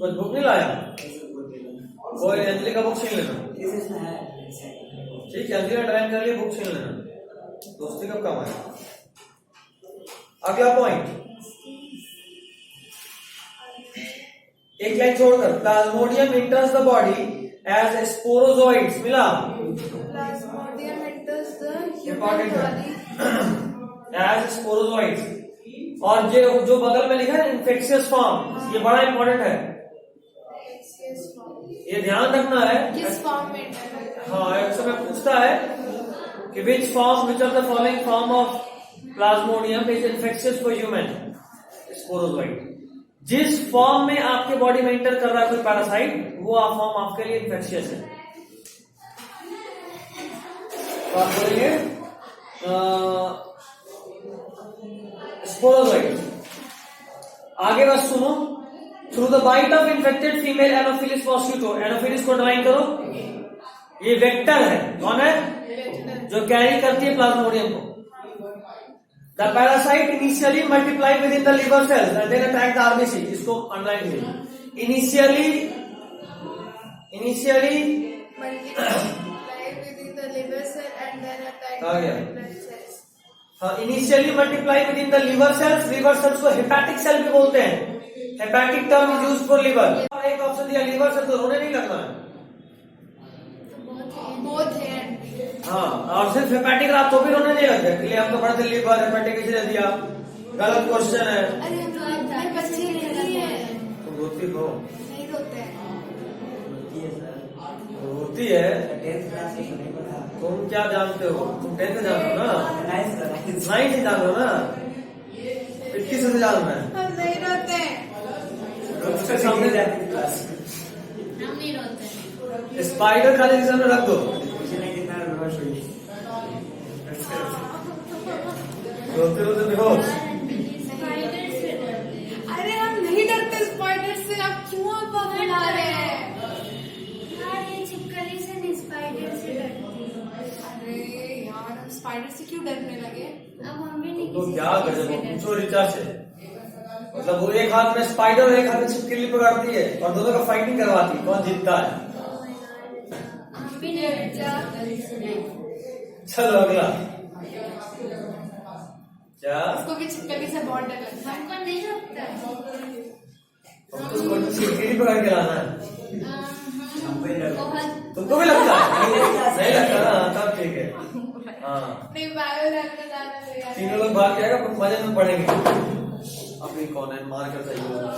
कुछ बुक नहीं लाया? कोई अंजलि का बुक छीन लेना। ठीक है, अंजलि का ड्राइंग कर लिए, बुक छीन लेना, दोस्ती कब काम आएगा। अगला पॉइंट, एक लाइन छोड़कर, Plasmodium enters the body as sporozoites। मिला? Plasmodium enters the Important human है। body as sporozoites। और जो बगल में लिखा है इन्फेक्शियस फॉर्म, ये बड़ा इंपॉर्टेंट है, ये ध्यान रखना है। किस फॉर्म में enter करता है? हाँ, एक समय पूछता है कि which of the following form of Plasmodium is infectious for human sporozoite. जिस फॉर्म में आपके बॉडी में एंटर कर रहा है कोई पैरासाइट, वो फॉर्म आपके लिए इन्फेक्शियस है। तो आप बोलेंगे स्पोरोजोइड। आगे बस सुनो, through the bite of infected female anopheles mosquito. Anopheles को अंडरलाइन करो, ये वेक्टर है। कौन है? जो कैरी करती है प्लाज्मोडियम को। The parasite initially multiply within the liver cells and then attack the RBC. इसको अंडरलाइन कीजिए। Initially multiply within the liver cell and then attack आ गया। the blood cells. हाँ, initially multiply within the liver cells. Liver cells को hepatic cell भी बोलते हैं। Hepatic term is used for liver. और एक ऑप्शन दिया लिवर सेल, तो रोने नहीं लगना है। Both है। हाँ, और सिर्फ हेपेटिक रहा तो भी रोने नहीं लगता, इसलिए हम तो पढ़ते लिवर हेपेटिक इसलिए दिया। गलत क्वेश्चन है। अरे हम लोग इतने बच्चे नहीं है, तुम रोती हो? नहीं रोते हैं। रोती है। तुम क्या जानते हो? तुम 10th जानते हो ना, 9th जानते हो ना, 21 से जानना है। हम नहीं रोते हैं। उसके सामने हम नहीं रोते हैं। स्पाइडर खाली एग्जाम में रख दो। रोते रोते बेहोश। स्पाइडर से डरते हैं। अरे हम नहीं डरते स्पाइडर से, आप क्यों अफवाह फैला रहे हैं? यार ये छिपकली से नहीं, स्पाइडर से डरती हूँ। अरे यार, हम स्पाइडर से क्यों डरने लगे? अब हम भी नहीं तो किसी क्या चीज़ करे, से वो डरते। पूछो ऋचा से। मतलब वो एक हाथ में स्पाइडर और एक हाथ में छिपकली पकड़ती है और दोनों का फाइटिंग करवाती है, कौन जीतता है। हम भी नहीं डरते छिपकली से नहीं। चलो अगला। क्या? उसको भी छिपकली से बहुत डर लगता है। हमको नहीं लगता। उसको छिपकली पकड़ के लाना है। बहुत तुमको भी लगता है? नहीं लगता ना, तब ठीक है। हाँ, नहीं, बायो लैब में जाना है यार। तीनों लोग भाग जाएगा, फिर मजे में पढ़ेंगे। अपनी कौन है मार कर चाहिए डबल है।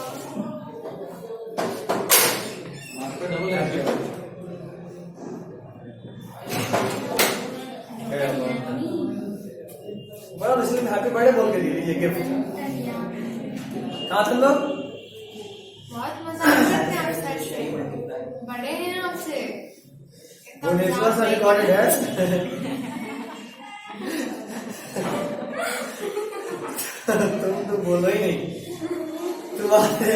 बड़ा इसलिए हैप्पी बर्थडे बोल के दिए ये गिफ्ट। कहाँ तुम लोग? बहुत मजा करते हैं आप सर से, बड़े हैं आपसे। वो नेचुरल सा रिकॉर्डेड है। तुम तो बोलो ही नहीं, तुम्हारे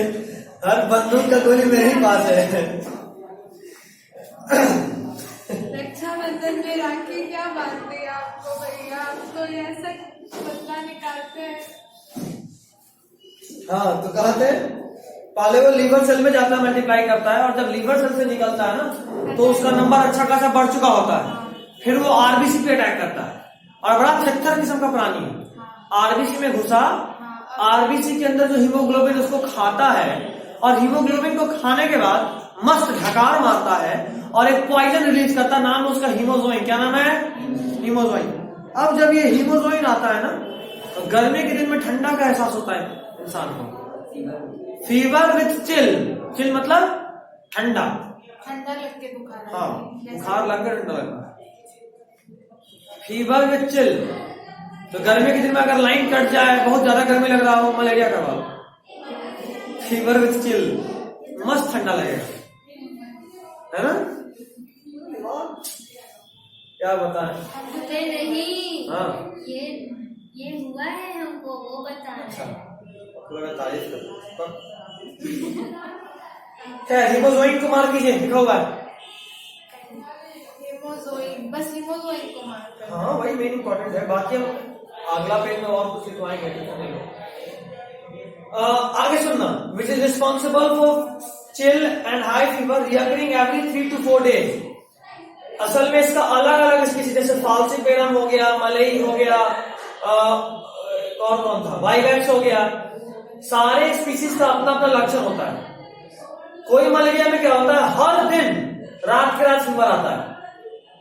हर बंदूक का गोली मेरे ही पास है। रक्षाबंधन में राखी क्या बांधते हैं आपको भैया? आप तो ऐसा बदला निकालते हैं। हाँ तो कहा थे पहले वो लीवर सेल में जाता है, मल्टीप्लाई करता है, और जब लीवर सेल से निकलता है ना तो उसका नंबर अच्छा खासा बढ़ चुका होता है। फिर वो आरबीसी पे अटैक करता है और बड़ा खच्चर किस्म का प्राणी है। आरबीसी में घुसा, आरबीसी के अंदर जो हीमोग्लोबिन उसको खाता है, और हीमोग्लोबिन को खाने के बाद मस्त ढकार मारता है और एक पॉइजन रिलीज करता है, नाम उसका हीमोजोइन। क्या नाम है? हीमोजोइन। अब जब ये हीमोजोइन आता है ना तो गर्मी के दिन में ठंडा का एहसास होता है इंसान को। फीवर विथ चिल, चिल मतलब ठंडा, ठंडा लग के बुखार। हाँ बुखार लगकर ठंडा लगता है। फीवर विथ चिल, तो गर्मी के दिन में अगर लाइन कट जाए, बहुत ज्यादा गर्मी लग रहा हो, मलेरिया करवा लो। फीवर विथ चिल, मस्त ठंडा लगेगा, है ना? क्या बताएं? अरे नहीं, हाँ ये हुआ है हमको, वो बता रहे अच्छा, हैं। लगा तारीफ कर। क्या हीमोजोइन को मार कीजिए, लिखा हुआ है। हीमोजोइन, बस हीमोजोइन को मारते हैं। हाँ वही मेन इंपॉर्टेंट है, बाकी हम अगला पेज में और कुछ लिखवाएंगे। आगे सुनना, which is responsible for chill and high fever recurring every 3 to 4 days। असल में इसका अलग अलग स्पीसीज, जैसे फाल्सीपेरम हो गया, मलई हो गया, और कौन था, वाइवेक्स हो गया, सारे स्पीसीज का अपना अपना लक्षण होता है। कोई मलेरिया में क्या होता है, हर दिन रात के रात फीवर आता है,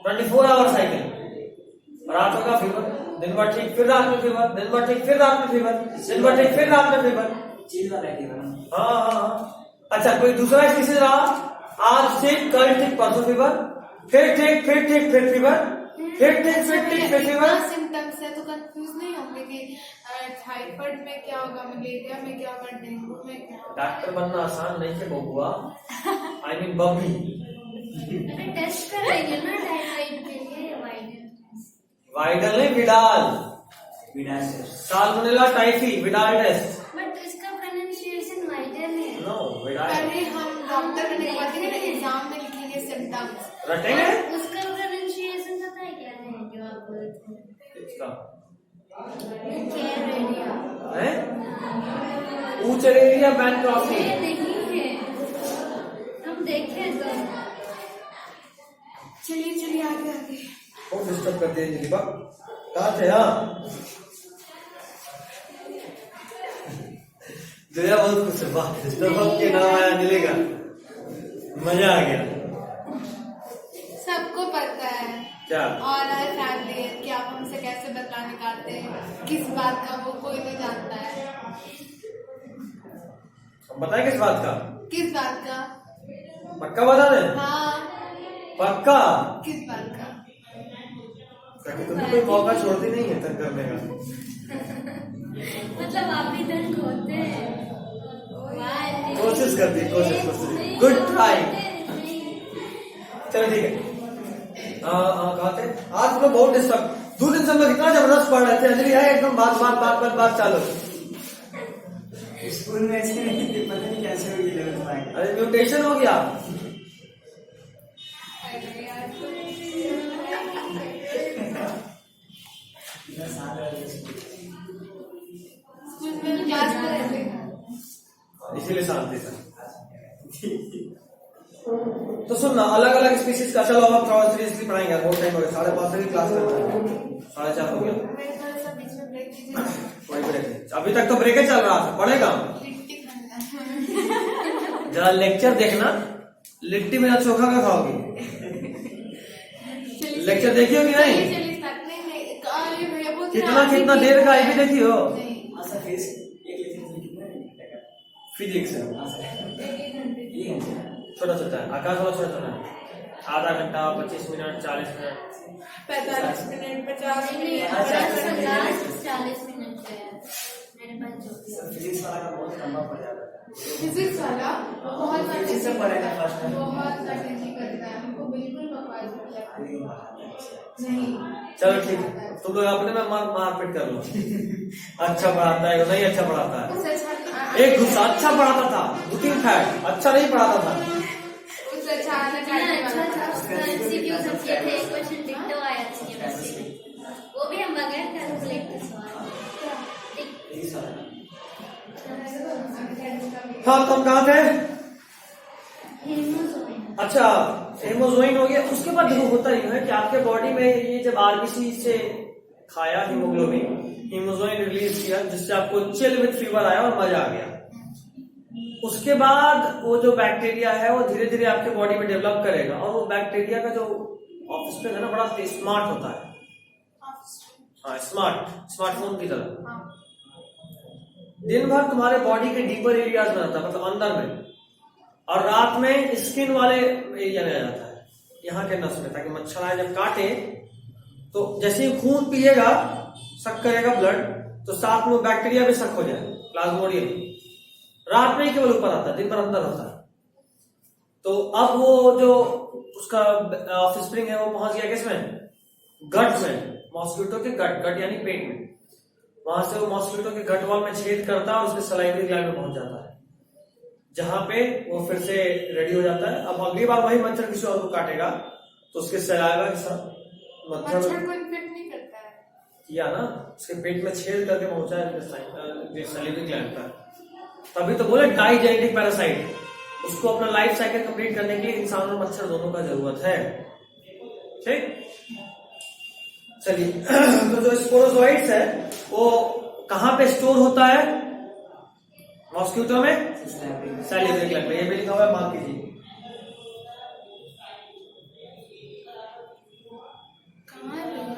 24 आवर साइकिल। रात होगा फीवर, दिन भर ठीक, फिर रात में फीवर, दिन भर ठीक, फिर रात में फीवर, दिन भर ठीक, फिर रात में फीवर। चीज वाला है ना? हाँ। अच्छा कोई दूसरा स्पीसीज रहा, आज ठीक, कल ठीक, परसों फीवर, फिर ठीक, फिर ठीक, फिर फीवर, फिर ठीक, फिर ठीक, फिर फीवर। सिम्टम्स है तो कंफ्यूज नहीं होंगे कि टाइफाइड में क्या होगा, मलेरिया में क्या होगा, डेंगू में क्या होगा। डॉक्टर बनना आसान नहीं है बबुआ, आई मीन बबी। अरे टेस्ट कराएंगे ना टाइफाइड के लिए, वाइडल नहीं, विडाल, विडाल से salmonella typhi, Widal test. But इसका प्रोनाउंसिएशन वाइडल है। No Widal. अरे हम डॉक्टर में लिखवाते हैं ना, एग्जाम में लिखेंगे सिम्टम्स, रटेंगे उसका प्रोनाउंसिएशन पता है क्या है जो आप बोलते हैं? इसका कैरेरिया है, ऊचरेरिया बैंक्रॉफी। ये नहीं है, हम देखें तो। चलिए चलिए आगे आगे। बहुत डिस्टर्ब करते हैं दीपक, कहाँ थे? हाँ जया बहुत खुश है, वाह डिस्टर्ब के नाम आया, मिलेगा, मजा आ गया। सबको पता है क्या? और हर फैमिली है कि आप हमसे कैसे बदला निकालते हैं, किस बात का, वो कोई नहीं जानता है। बताए किस बात का? किस बात का? पक्का बता दे? हाँ पक्का? किस बात का? ताकि तुम्हें कोई मौका छोड़ती नहीं है तंग करने का। मतलब आप भी तंग होते हैं। कोशिश करती, कोशिश। Good try. चलो ठीक है। कहा थे आज हम लोग बहुत डिस्टर्ब, 2 दिन से हम लोग इतना जबरदस्त पढ़ रहे थे, अंजलि है एकदम बात चालू। स्कूल में ऐसे नहीं, पता नहीं कैसे होगी लेवल पाएंगे। अरे म्यूटेशन हो गया। स्कूल में क्लास में रहते हैं। इसीलिए शांति था। तो सुनना, अलग अलग स्पीसीज का, चलो अब हम थोड़ा सीरियसली पढ़ाएंगे, बहुत टाइम हो गया, 5:30 की क्लास करते हैं, 4:30 हो गया। मैं थोड़ा सा बीच में ब्रेक कीजिए। कोई ब्रेक, अभी तक तो ब्रेक ही चल रहा था, पढ़ेगा। लिट्टी खाना। जरा लेक्चर देखना, लिट्टी मेरा चोखा का खाओगी। लेक्चर देखी हो कि नहीं? चलिए स्टार्ट। नहीं अरे भैया वो कितना देर का भी देखी हो? नहीं हाँ सर, फेस एक लेक्चर कितना है? फिजिक्स है, हाँ सर, एक घंटे। ये है छोटा छोटा है, आकाश वाला छोटा छोटा है, आधा घंटा, 25 मिनट, 40 मिनट, 45 मिनट, 50 नहीं, मिनट। लास्ट 40 मिनट है मेरे पास जो भी है। सर। फिजिक्स वाला का बहुत लंबा पड़ जाता है। फिजिक्स वाला बहुत फिजिक्स से पढ़ेगा फर्स्ट टाइम। बहुत कठिन करता है, हमको बिल्कुल बकवास लगता है। लेकिन पढ़ाता है अच्छा। नहीं चलो ठीक है, तुम लोग अपने में मारपीट कर लो। अच्छा पढ़ाता है, नहीं अच्छा पढ़ाता है। उससे अच्छा एक गुस्सा अच्छा पढ़ाता था, 2-3 फैक्ट अच्छा नहीं पढ़ाता था। उससे अच्छा अच्छा था एमसीक्यू सब किए थे, एक क्वेश्चन डिक्टो आया था केमिस्ट्री में, वो भी हम बगैर कैलकुलेटर सॉल्व। यही सवाल है। हाँ, तो हम कहाँ थे? हेमोजोइन। अच्छा, हेमोजोइन हो गया। उसके बाद देखो होता ही है कि आपके बॉडी में ये जब आरबीसी से खाया हीमोग्लोबिन, हीमोजोइन रिलीज किया, जिससे आपको चिल विद फीवर आया और मजा आ गया। उसके बाद वो जो बैक्टीरिया है वो धीरे धीरे आपके बॉडी में डेवलप करेगा, और वो बैक्टीरिया का जो ऑफस्प्रिंग है ना, बड़ा स्मार्ट होता है। हाँ, स्मार्टफोन की तरह हाँ। दिन भर तुम्हारे बॉडी के डीपर एरियाज में रहता है, मतलब अंदर में, और रात में स्किन वाले एरिया में आ जाता है, यहाँ के नस में, ताकि मच्छर आए जब काटे तो जैसे ही खून पिएगा, सक करेगा ब्लड, तो साथ में बैक्टीरिया भी सक हो जाए, प्लाज्मोडियम। रात में ही केवल ऊपर आता है, दिन भर अंदर होता है। तो अब वो जो उसका ऑफस्प्रिंग है वो पहुंच गया किसमें? गट में, मॉस्किटो के गट यानी पेट में। वहां से वो मॉस्किटो के गट वॉल में छेद करता है और उसके सलाइवरी ग्लैंड में पहुंच जाता है, जहां पे वो फिर से रेडी हो जाता है। अब अगली बार वही मच्छर किसी और को काटेगा तो उसके सलाइवा के साथ मच्छर को इन्फेक्ट नहीं करता है, किया ना, उसके पेट में छेद करके पहुंचा है सलाइवरी ग्लैंड पर। तभी तो बोले डाइजेनेटिक पैरासाइट, उसको अपना लाइफ साइकिल कंप्लीट करने के लिए इंसान और मच्छर दोनों का जरूरत है। ठीक, चलिए। तो जो स्पोरोजोइट्स है वो कहां पे स्टोर होता है? मॉस्किटो में, सैलिवरी ग्लैंड में। ये भी लिखा हुआ है, मार्क कीजिए। कहाँ है भैया?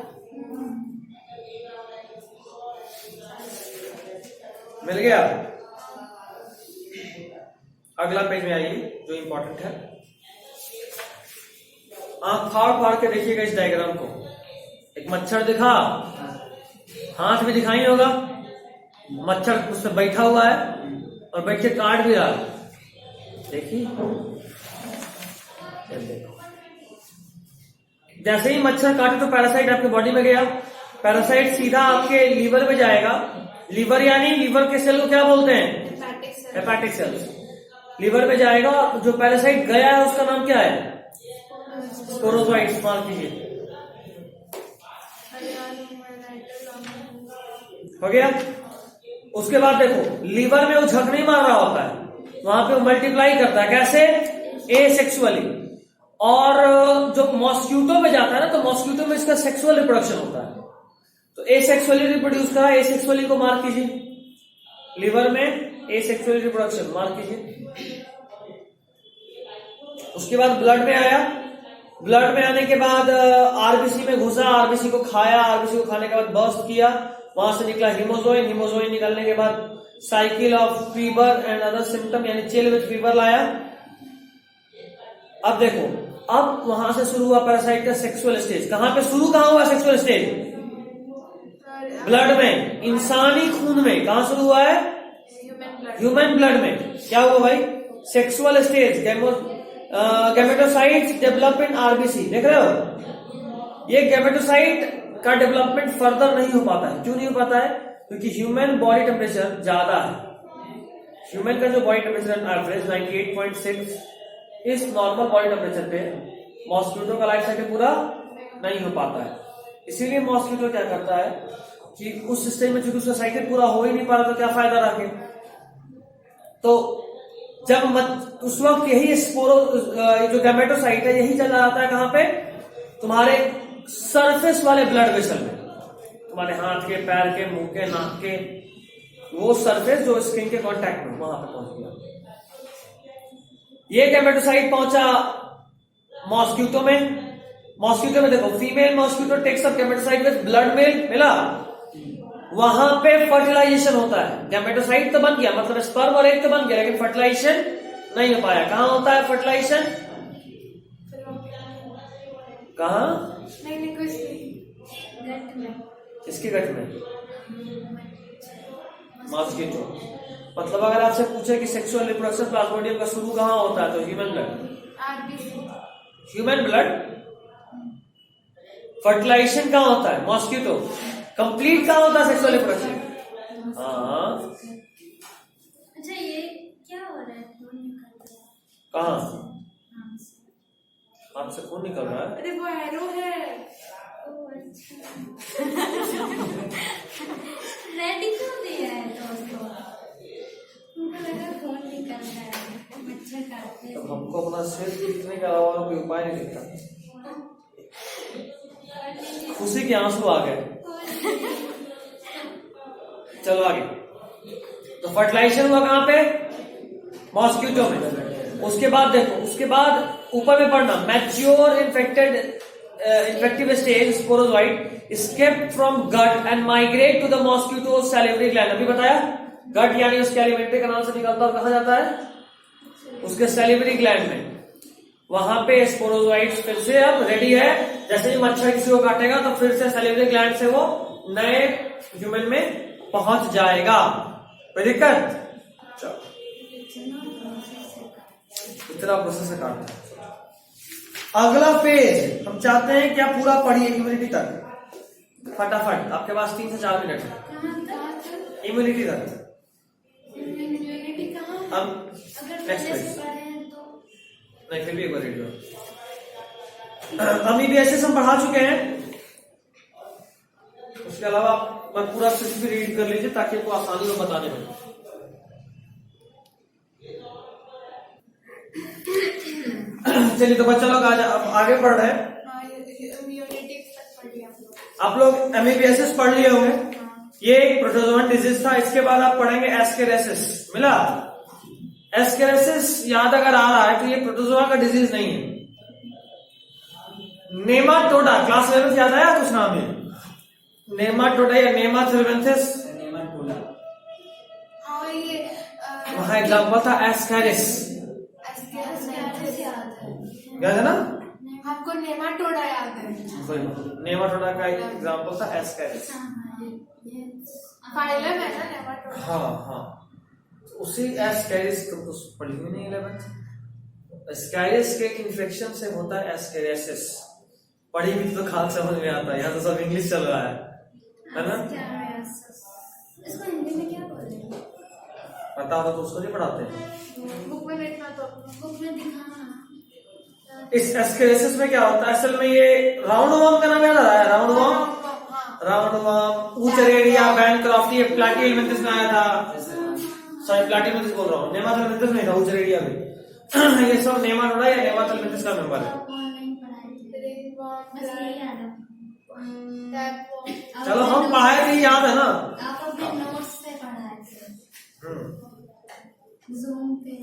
मिल गया? अगला पेज में आइए, जो इंपॉर्टेंट है। आंख फाड़ फाड़ के देखिएगा इस डायग्राम को। एक मच्छर दिखा, हाथ भी दिखाई होगा, मच्छर उससे बैठा हुआ है और बैठ के काट भी रहा है। देखिए, जैसे ही मच्छर काटे तो पैरासाइट आपके बॉडी में गया, पैरासाइट सीधा आपके लीवर में जाएगा। लीवर यानी लीवर के सेल को क्या बोलते हैं? Hepatic sales. लीवर में जाएगा, जो पैरासाइट गया है उसका नाम क्या है? स्पोरोजोइट्स। मार्क कीजिए। हो गया? उसके बाद देखो, लीवर में वो झक नहीं मार रहा होता है, वहां पे वो मल्टीप्लाई करता है। कैसे? एसेक्सुअली। और जो मॉस्किटो में जाता है ना, तो मॉस्किटो में इसका सेक्सुअल रिप्रोडक्शन होता है, तो एसेक्सुअली रिप्रोड्यूस करा। एसेक्सुअली को मार्क कीजिए। लीवर में एसेक्सुअली रिप्रोडक्शन मार्क कीजिए। उसके बाद ब्लड में आया। ब्लड में आने के बाद आरबीसी में घुसा, आरबीसी को खाया, आरबीसी को खाने के बाद बर्स्ट किया, वहां से निकला हीमोजोइन। हीमोजोइन निकलने के बाद cycle of fever and other symptom यानी चिल विद फीवर लाया। अब देखो, अब वहां से शुरू हुआ पैरासाइट का सेक्सुअल स्टेज। कहां पे शुरू, कहां हुआ सेक्सुअल स्टेज? ब्लड में, इंसानी खून में। कहां शुरू हुआ है? ह्यूमन ब्लड में। क्या हुआ भाई? Sexual stage, gametocytes develop in RBC. देख रहे हो? ये गैमेटोसाइट का डेवलपमेंट फर्दर नहीं हो पाता है। क्यों नहीं हो पाता है? क्योंकि ह्यूमन बॉडी टेम्परेचर ज्यादा है। ह्यूमन का जो बॉडी टेम्परेचर एवरेज 98.6 इस नॉर्मल बॉडी टेम्परेचर पे मॉस्किटो का लाइफ साइकिल पूरा नहीं हो पाता है। इसीलिए मॉस्किटो क्या करता है कि उस स्टेज में चूंकि उसका साइकिल पूरा हो ही नहीं पा रहा, तो क्या फायदा रखे। तो जब उस वक्त यही जो गैमेटोसाइट है यही चला जाता है कहां पे? तुम्हारे सरफेस वाले ब्लड वेसल में, तुम्हारे हाथ के, पैर के, मुंह के, नाक के, वो सरफेस जो स्किन के कांटेक्ट में, वहां पे पहुंच गया। ये गैमेटोसाइट पहुंचा मॉस्किटो में। मॉस्किटो में देखो, female mosquito takes up gametocyte with blood meal, मिला? वहां पे फर्टिलाइजेशन होता है। गैमेटोसाइट तो बन गया, मतलब स्पर्म और एग तो बन गया, लेकिन फर्टिलाइजेशन नहीं हो पाया। कहां होता है फर्टिलाइजेशन? कहां? नहीं कुछ नहीं, गट में। किसके गट में? मॉस्किटो। मतलब अगर आपसे पूछे कि सेक्सुअल रिप्रोडक्शन प्लाज्मोडियम का शुरू कहां होता है, तो human blood. RBC. Human blood. Fertilisation कहां होता है? मॉस्किटो। कंप्लीट कहां होता है सेक्सुअल रिप्रोडक्शन? हाँ। अच्छा, ये क्या हो रहा है? कहां? हाथ से खून निकल रहा है। अरे वो एरो है। रेडी क्यों दिया है दोस्तों? उनको लगा खून निकल रहा है, मच्छर काटते हैं। तो हमको अपना सिर पीटने के अलावा कोई उपाय नहीं दिखता। खुशी के आंसू आ गए। चलो आगे। तो फर्टिलाइजेशन हुआ कहां पे? मॉस्किटो में। उसके बाद देखो, उसके बाद ऊपर में पढ़ना, mature infective stage sporozoite escape from gut and migrate to the mosquito salivary gland. अभी बताया, गट यानी उसके एलिमेंट्री कैनाल से निकलता और कहा जाता है उसके सैलिवरी ग्लैंड में। वहां पे स्पोरोजोइट्स फिर से अब रेडी है, जैसे ही मच्छर किसी को काटेगा तो फिर से सैलिवरी ग्लैंड से वो नए ह्यूमन में पहुंच जाएगा। कोई दिक्कत? चलो, इतना प्रोसेस से काटते हैं। अगला पेज हम चाहते हैं क्या पूरा पढ़िए इम्यूनिटी तक, फटाफट। आपके पास 3 से 4 मिनट है इम्यूनिटी तक। इम्यूनिटी कहाँ? अगर अब नेक्स्ट पहले पेज से पढ़े हैं तो नहीं, फिर भी एक बार रीड करो। अमीबियासिस हम पढ़ा चुके हैं। उसके अलावा मैं पूरा सिर्फ भी रीड कर लीजिए ताकि आपको आसानी हो बताने में। चलिए तो बच्चा लोग आज आगे पढ़ रहे हैं। इम्यूनिटी तक पढ़ लिया आप लोग एमीबियासिस पढ़ लिए होंगे। ये एक प्रोटोजोवन डिजीज था। इसके बाद आप पढ़ेंगे एस्केरेसिस। मिला? एस्केरेसिस याद अगर आ रहा है तो ये प्रोटोजोआ का डिजीज नहीं है। नेमाटोडा क्लास 11 याद आया कुछ नाम है? नेमाटोडा या नेमाथेरेंथिस, हाँ ये वहां एग्जांपल था एस्केरिस। याद है ना? हमको नेमाटोडा याद है। नेमाटोडा का एग्जांपल था एस्केरिस। फाइलम है ना नेमाटोडा। हाँ हाँ, उसी एस्केरिस को तो पढ़ी हुई नहीं 11th। एस्केरिस के इन्फेक्शन से होता है एस्केरेसिस। पढ़ी भी तो खाल समझ में आता है, यहाँ तो सब इंग्लिश चल रहा है ना? इसको हिंदी में क्या बोलते हैं? पता हो तो उसको नहीं पढ़ाते हैं। बुक में देखना तो बुक में दिखाना। इस एस्केरेसिस में क्या होता है? असल में ये राउंड वर्म का नाम याद आ रहा है? Round worm, round worm, Wuchereria, bancrofti, platyhelminthes में आया था। सॉरी, प्लाटीहेलमिंथस बोल रहा हूँ, नेमाथेरेंथिस नहीं था, ऊचरेरिया में। ये सब नेमाटोडा या नेमाथेरेंथिस का मेंबर है। ऑनलाइन पढ़ाए थे, बस यही याद है। चलो हम पढ़ाए थे, याद है ना? आप अपने नोट्स से पढ़ाए थे जूम पे।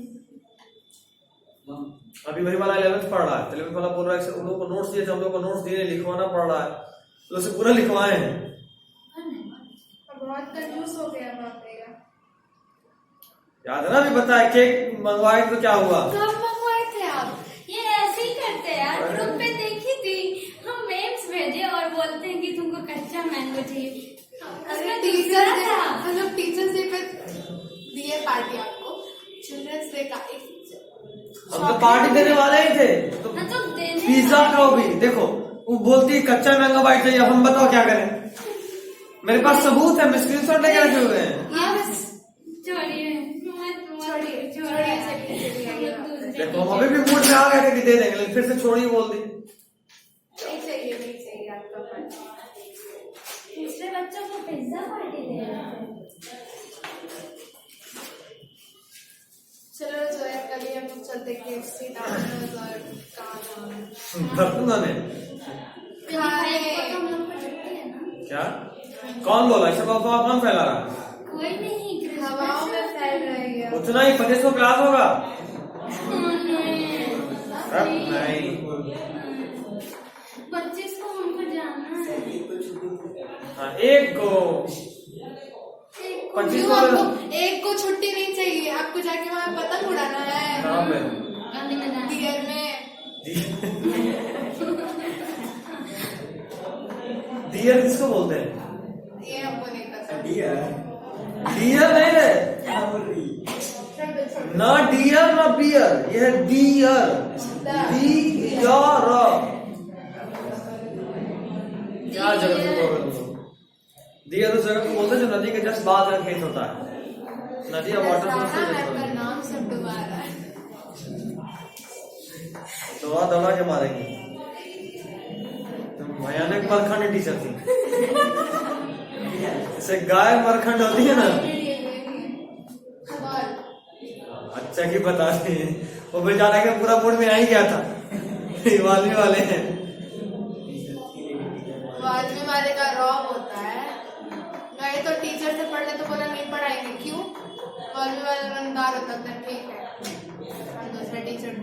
अभी वही वाला 11th पढ़ रहा है। 11th वाला बोल रहा है उन लोगों को नोट्स दिए थे, हम लोग को नोट्स दिए, लिखवाना पड़ रहा है, तो उसे पूरा लिखवाए हैं। बहुत कंफ्यूज हो गया बाप रे। याद है ना? अभी बताया केक मंगवाए तो क्या हुआ? कब मंगवाए थे आप? ये ऐसे ही करते हैं यार, ग्रुप पे देखी थी, हम मेम्स भेजे और बोलते हैं कि तुमको कच्चा मैंगो चाहिए। टीचर्स डे पे दिए पार्टी आपको, चिल्ड्रंस डे का एक हम तो पार्टी देने वाले ही थे। तो पिज्जा खाओ भी, देखो वो बोलती है कच्चा मैंगो बाइट चाहिए। हम बताओ क्या करें? मेरे पास सबूत है, मैं स्क्रीनशॉट लेके रखे हुए हैं। देखो हम अभी भी मूड में आ गए थे कि दे देंगे, लेकिन फिर से छोड़ी बोल दी। नहीं चाहिए आपका पार्टी। दूसरे बच्चों को पिज्जा पार्टी दे रहे हैं। चलो जोया, कल ही हम लोग चलते KFC डॉमिनोज और भरपूर ने हम लोग को छुट्टी है ना? क्या? कौन बोला? इसे कौन फैला रहा है? कोई नहीं, हवाओं में फैल रही है। उतना ही 25 क्लास होगा। नहीं, 25 को हमको जाना है। हाँ, एक को 25 को एक को छुट्टी नहीं चाहिए आपको, जाके वहाँ पतंग उड़ाना है। कहाँ पे? दियर में। डियर किसको बोलते हैं? ये हमको नहीं पता। डियर नहीं है ना, डियर ना बियर, ये है डियर। क्या जगह को डियर उस जगह को बोलते हैं जो नदी के जस्ट बाद का खेत होता है। नदी या वाटर नाम सब डुबा रहा है। दौड़ा दौड़ा के मारेंगे। तुम भयानक मरखंड टीचर थी। जैसे गाय मरखंड होती है ना, अच्छा की बताते हैं, वो बेचारा के पूरा मूड में आ ही गया था। वालवी वाले हैं, वालवी वाले का रॉब होता है, गए तो टीचर से पढ़ने तो बोला नहीं पढ़ाएंगे, क्यों? वालवी वाला रंगदार होता था, ठीक है हम दूसरे टीचर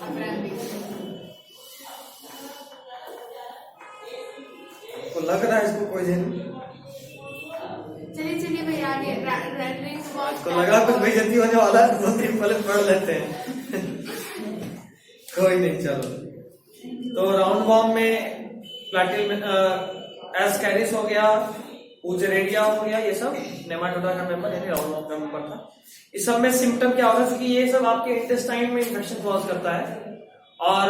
ढूंढेंगे। तो लग रहा है इसको कोई दिन चलिए चलिए भैया आगे रेंडरिंग तो लगा कुछ बेइज्जती होने वाला है, 2-3 पहले पढ़ लेते हैं। कोई नहीं, चलो। तो राउंड बॉम्ब में प्लाटिल एस्कैरिस हो गया, ऊचरेरिया हो गया, ये सब नेमाटोडा का मेंबर यानी राउंड बॉम्ब का मेंबर था। इस सब में सिम्टम क्या होगा, क्योंकि ये सब आपके इंटेस्टाइन में इन्फेक्शन कॉज करता है और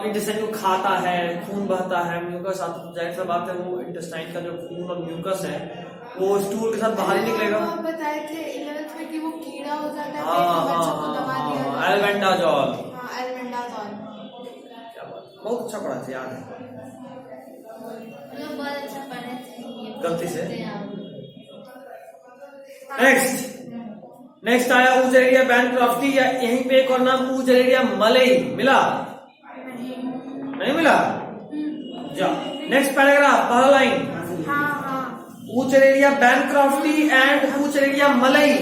इंटेस्टाइन को खाता है, खून बहता है, म्यूकस आता, जाहिर सा बात है वो इंटेस्टाइन का जो खून और म्यूकस है वो स्टूल के साथ बाहर ही निकलेगा। आप बताए थे 11th में कि वो कीड़ा हो जाता है, हाँ, एल्बेंडाजोल। एल्बेंडाजोल क्या बात, बहुत अच्छा पढ़ा था, याद है। बहुत अच्छा पढ़े थे, गलती से। नेक्स्ट आया ऊचरेरिया बैनक्रॉफ्टी, या यहीं पे एक और नाम ऊचरेरिया मलई, मिला नहीं मिला? जा नेक्स्ट पैराग्राफ, पहला लाइन, ऊचरेरिया बैनक्रॉफ्टी एंड ऊचरेरिया मलई।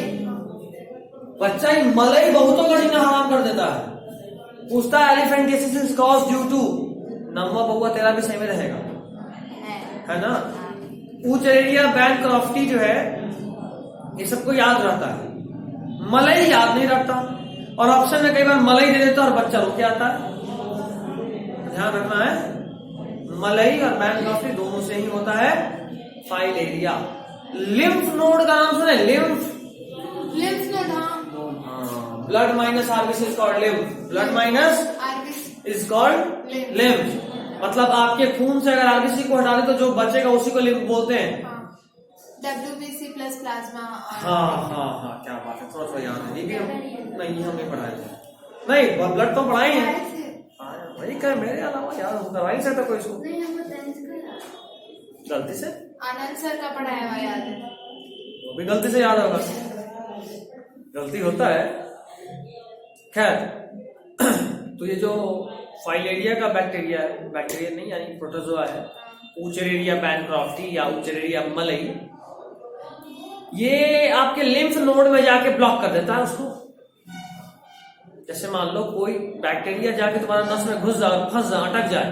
बच्चा ही मलई बहुतों का जीना हराम कर देता है। पूछता है elephantiasis is cause due to, नम्मा बउआ तेरा भी सही में रहेगा, है ना? ऊचरेरिया बैनक्रॉफ्टी जो है ये सबको याद रहता है, मलई याद नहीं रखता, और ऑप्शन में कई बार मलई दे देता और बच्चा रुक जाता है। ध्यान रखना है, मलई और बैनक्रॉफ्टी दोनों से ही होता है फाइलेरिया। लिम्फ नोड का नाम सुने? Lymph node, blood minus RBC is called lymph, blood minus is called lymph. मतलब आपके खून से अगर आरबीसी को हटा दे तो जो बचेगा उसी को लिम्फ बोलते हैं। WBC plus plasma. हाँ, क्या बात है, थोड़ा याद है। ये भी नहीं, हमने पढ़ाए थे नहीं, ब्लड तो पढ़ाए हैं वही कर, मेरे अलावा याद करवा ही सकता कोई इसको गलती से। आनंद सर का पढ़ाया हुआ याद है, वो भी गलती से याद होगा, गलती होता है। खैर, तो ये जो फाइलेरिया का बैक्टीरिया है, बैक्टीरिया नहीं यानी प्रोटोजोआ है, ऊचरेरिया बैनक्रॉफ्टी या ऊचरेरिया मलई, ये आपके लिम्फ नोड में जाके ब्लॉक कर देता है उसको। जैसे मान लो कोई बैक्टीरिया जाके तुम्हारा नस में घुस जाए, फंस जाए, अटक जाए,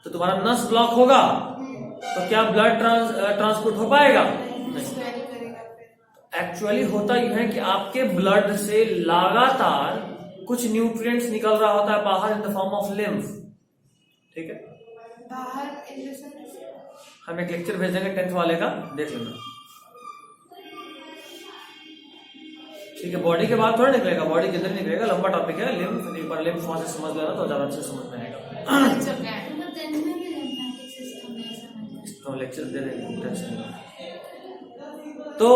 तो तुम्हारा नस ब्लॉक होगा, तो क्या ब्लड ट्रांसपोर्ट हो पाएगा? नहीं। एक्चुअली होता यह है कि आपके ब्लड से लगातार कुछ न्यूट्रिएंट्स निकल रहा होता है बाहर in the form of lymph. ठीक है, बाहर हम एक लेक्चर भेजेंगे 10th वाले का, देख लेना। ठीक है, बॉडी के बाद थोड़ा निकलेगा, बॉडी के अंदर निकलेगा, लंबा टॉपिक है। लिम्फ एक बार लिम्फ वहां से समझ लेना तो ज्यादा अच्छे समझ में आएगा। तो लेक्चर दे देंगे। तो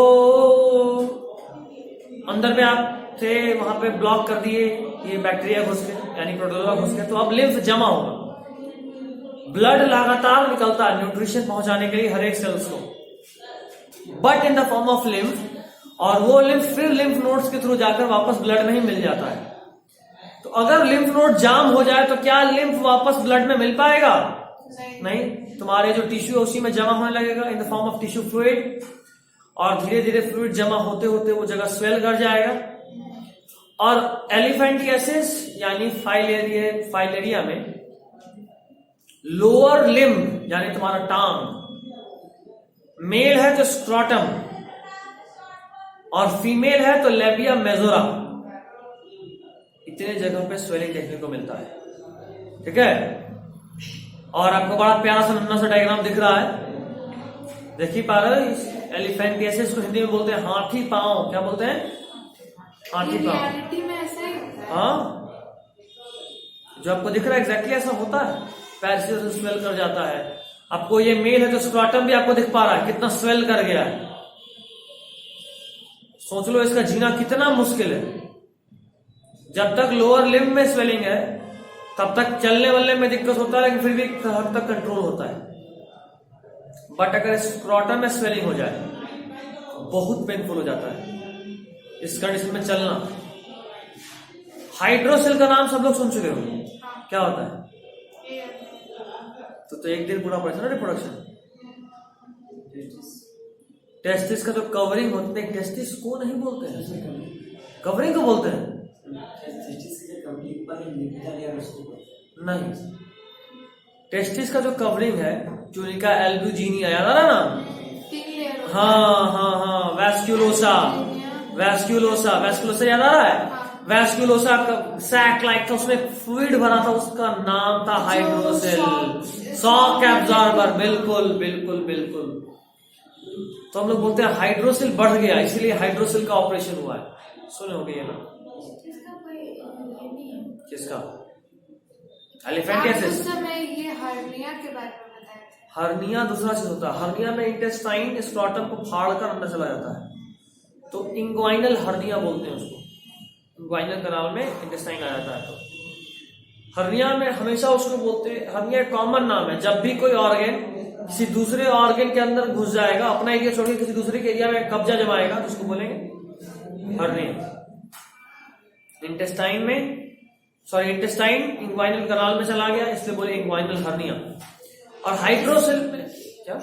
अंदर में आप थे, वहां पे ब्लॉक कर दिए, ये बैक्टीरिया घुस के यानी प्रोटोजोआ घुस के, तो अब लिम्फ जमा होगा, ब्लड लगातार निकलता है न्यूट्रिशन पहुंचाने के लिए हर एक सेल्स को, but in the form of lymph, और वो लिम्फ फिर लिम्फ नोड्स के थ्रू जाकर वापस ब्लड में ही मिल जाता है। तो अगर लिम्फ नोड जाम हो जाए तो क्या लिम्फ वापस ब्लड में मिल पाएगा? नहीं, तुम्हारे जो टिश्यू है उसी में जमा होने लगेगा in the form of tissue fluid, और धीरे धीरे फ्लूइड जमा होते होते वो जगह स्वेल कर जाएगा, और एलिफेंटियासिस यानी फाइलेरिया में लोअर लिम्ब यानी तुम्हारा टांग, मेल है तो स्क्रोटम, और फीमेल है तो लेबिया मेजोरा, इतने जगह पे स्वेलिंग देखने को मिलता है। ठीक है, और आपको बड़ा प्यारा सा नन्ना सा डायग्राम दिख रहा है, देख ही पा रहे हो? एलिफेंटियासिस को हिंदी में बोलते हैं हाथी पांव। क्या बोलते हैं? हाथी पांव। हाँ, जो आपको दिख रहा है एग्जैक्टली ऐसा होता है, पैर से स्वेल कर जाता है। आपको ये मेल है तो स्क्रोटम भी आपको दिख पा रहा है कितना स्वेल कर गया है। सोच लो इसका जीना कितना मुश्किल है। जब तक लोअर लिम्ब में स्वेलिंग है तब तक चलने वलने में दिक्कत होता है, लेकिन फिर भी एक हद तक कंट्रोल होता है। बट अगर स्क्रॉटम में स्वेलिंग हो जाए तो बहुत पेनफुल हो जाता है इस कंडीशन में चलना। हाइड्रोसेल का नाम सब लोग सुन चुके होंगे, क्या होता है? तो एक दिन पूरा पड़ा ना रिप्रोडक्शन। टेस्टिस का जो कवरिंग होते हैं, टेस्टिस को नहीं बोलते हैं, कवरिंग को बोलते हैं। नहीं, टेस्टिस का जो कवरिंग है, ट्यूनिका एल्ब्यूजिनिया, याद आ रहा ना? हाँ, वैस्क्यूलोसा याद आ रहा है? वैस्क्यूलोसा का सैक लाइक था, उसमें फ्लूइड भरा था, उसका नाम था हाइड्रोसेल। शॉक एब्जॉर्बर, बिल्कुल। तो हम लोग बोलते हैं हाइड्रोसेल बढ़ गया, इसीलिए हाइड्रोसेल का ऑपरेशन हुआ है। सुने होंगे ये ना? किसका? एलिफेंटियासिस। ये हर्निया के बारे में बताया था। हर्निया दूसरा चीज होता है। हर्निया में इंटेस्टाइन स्क्रॉटम को फाड़कर अंदर चला जाता है, तो इंग्वाइनल हर्निया बोलते हैं उसको। इंग्वाइनल कनाल में इंटेस्टाइन आ जाता है तो हर्निया में हमेशा उसको बोलते हैं। हर्निया कॉमन नाम है, जब भी कोई ऑर्गन किसी दूसरे ऑर्गन के अंदर घुस जाएगा, अपना एरिया छोड़कर किसी दूसरे के एरिया में कब्जा जमाएगा, तो उसको बोलेंगे हर्निया। इंटेस्टाइन इंग्वाइनल कनाल में चला गया, इसलिए बोले इंग्वाइनल हर्निया। और हाइड्रोसेल में क्या?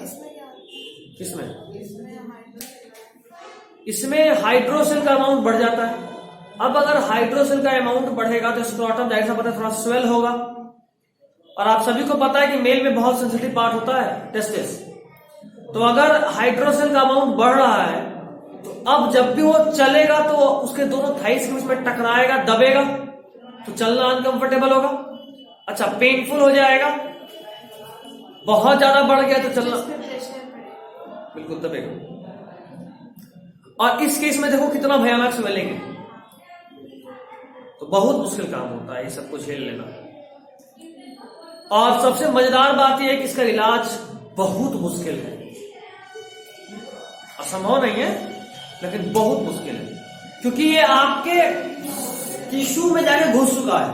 इसमें हाइड्रोसेल का अमाउंट बढ़ जाता है। अब अगर हाइड्रोसेल का अमाउंट बढ़ेगा तो स्क्रॉटम जाहिर सा पता है थोड़ा स्वेल होगा, और आप सभी को पता है कि मेल में बहुत सेंसिटिव पार्ट होता है टेस्टिस। तो अगर हाइड्रोसेल का अमाउंट बढ़ रहा है तो अब जब भी वो चलेगा तो उसके दोनों थाइस के बीच में टकराएगा, दबेगा, तो चलना अनकंफर्टेबल होगा। अच्छा, पेनफुल हो जाएगा, बहुत ज्यादा बढ़ गया तो चलना बिल्कुल दबेगा। और इस केस में देखो कितना भयानक स्वेलिंग है, तो बहुत मुश्किल काम होता है ये सबको झेल लेना। और सबसे मजेदार बात यह है कि इसका इलाज बहुत मुश्किल है, असंभव नहीं है लेकिन बहुत मुश्किल है, क्योंकि ये आपके टिश्यू में जाके घुस चुका है।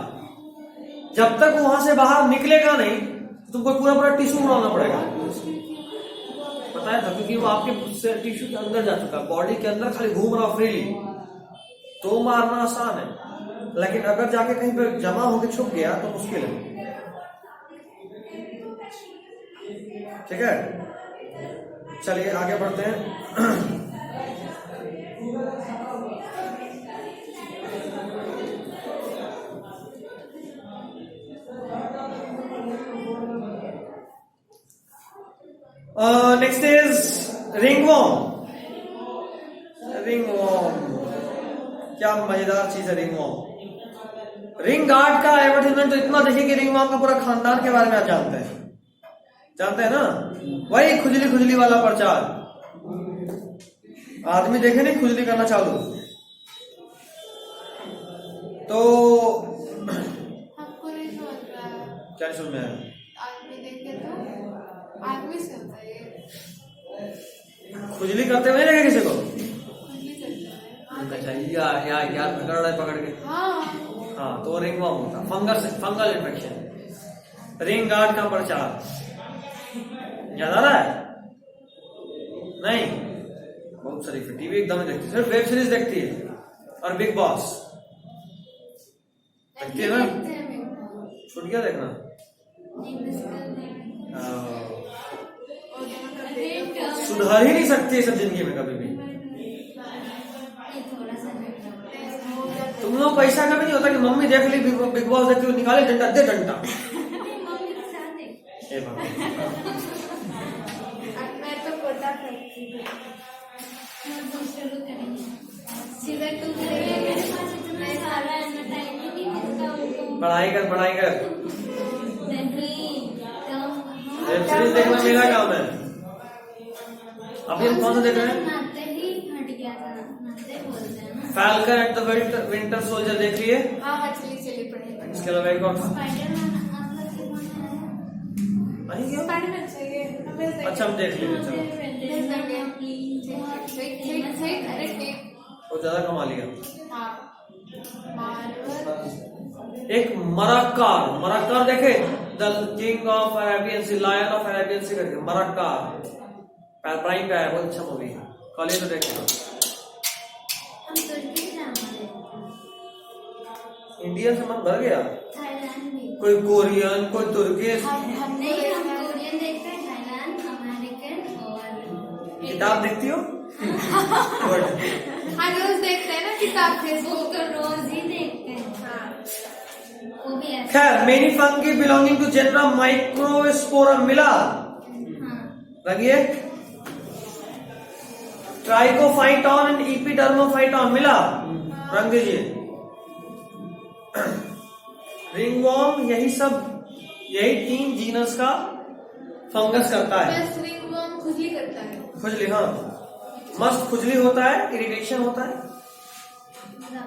जब तक वहां से बाहर निकलेगा नहीं तुमको पूरा टिश्यू बनाना पड़ेगा, पता है था? क्योंकि वो आपके टिश्यू के अंदर जा चुका है, बॉडी के अंदर खाली घूम रहा फ्रीली। तो मारना आसान है, लेकिन अगर जाके कहीं पे जमा होकर छुप गया तो मुश्किल है। ठीक है, चलिए आगे बढ़ते हैं। Next is ringworm. क्या मजेदार चीज है रिंगवॉर्म। रिंग गार्ड का एडवर्टाइजमेंट तो इतना देखिए कि रिंगवॉर्म का पूरा खानदान के बारे में आप जानते हैं ना? वही खुजली वाला प्रचार। आदमी देखे नहीं खुजली करना चालू, तो हमको नहीं समझ रहा है। क्या समझ में आया? आदमी देखे तो आदमी से होता है ये। खुजली करते हुए नहीं किसी को? खुजली करता है। यार पकड़ रहा है पकड़ के। हाँ, तो रिंगवॉर्म होता है, फंगल इन्फेक्शन। रिंग गार्ड का प्रचार याद आ रहा है? नहीं, बहुत सारी टीवी एकदम देखती है, सिर्फ वेब सीरीज देखती है और बिग बॉस देखती है ना। छूट गया देखना। सुधार ही नहीं सकती है सब जिंदगी में कभी भी। तुम लोग को ऐसा कभी नहीं होता कि मम्मी देख ली बिग बॉस देखती हुई, निकाले डंडा, दे डंडा। मैं तो कोटा करती हूँ। पढ़ाई कर वेब सीरीज देखना मेरा काम है। अभी हम कौन सा देख रहे हैं? Falcon and the winter soldier देख लिए? हाँ, चलिए पढ़ेंगे। इसके अलावा एक और था नहीं क्या? अच्छा, हम देख लेंगे। चलो, वो ज्यादा कमा लिया। हाँ, एक मरक्कार, मरक्कार देखे, the king of Arabian sea, lion of Arabian sea करके, मरक्कार प्राइम पे आया, बहुत अच्छा मूवी है, कॉलेज में देखे। हम तुर्की ड्रामा देखते इंडियन से मन भर गया, थाईलैंड भी कोई कोरियन, कोई तुर्किश। हम नहीं, हम कोरियन देखते हैं, थाईलैंड, अमेरिकन और किताब देखती हो? हाँ रोज देखते हैं ना किताब वो फेसबुक। तो रोज ही देखते हैं। हाँ वो भी ऐसा। खैर, many fungi belonging to genera microsporum मिला, हाँ रंगिए। ट्राइकोफाइटॉन एंड इपिडर्मोफाइटॉन मिला, रंग दीजिए। रिंगवॉर्म, यही सब, यही 3 जीनस का फंगस करता है। बस रिंगवर्म खुजली करता है। खुजली, हाँ, मस्त खुजली होता है, इरिटेशन होता है,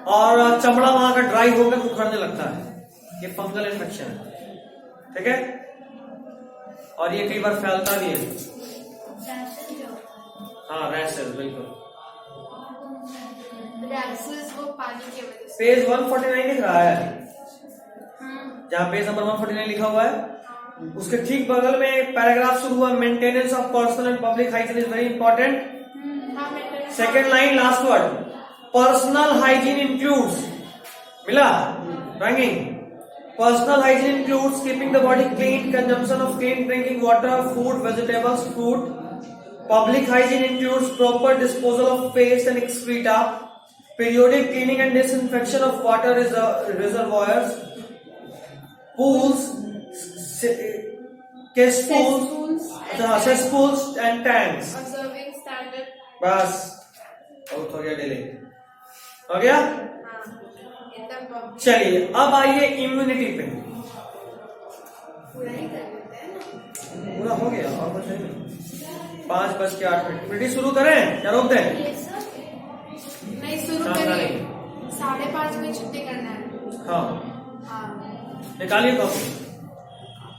और चमड़ा वहां का ड्राई होकर उखड़ने लगता है। ये फंगल इन्फेक्शन है, ठीक है। और ये कई बार फैलता भी है। रैशेस जो होता हाँ, रैशेस, बिल्कुल। रैशेस वो पानी की वजह से। पेज 149 लिख रहा है, हाँ जहाँ पेज नंबर 149 लिखा हुआ है, उसके ठीक बगल में एक पैराग्राफ शुरू हुआ, maintenance of personal and public hygiene is very important. हाँ मैंने second line, last word, personal hygiene includes, मिला, रंगिंग। Personal hygiene includes keeping the body clean, consumption of clean drinking water, food, vegetables, fruit. Public hygiene includes proper disposal of waste and excreta, periodic cleaning and disinfection of water reservoirs, pools, cesspools and tanks. Observing standard. बस बहुत हो गया, delay हो गया। हाँ एकदम public चलिए, अब आइए इम्यूनिटी पे। पूरा ही कर लेते हैं ना। पूरा हो गया, और कुछ नहीं। 5:08 इम्यूनिटी शुरू करें या रोक दें? है। ये सब नहीं शुरू शाम का करिए, नहीं। 5:30 में छुट्टी करना है। हाँ, हाँ निकालिए कॉपी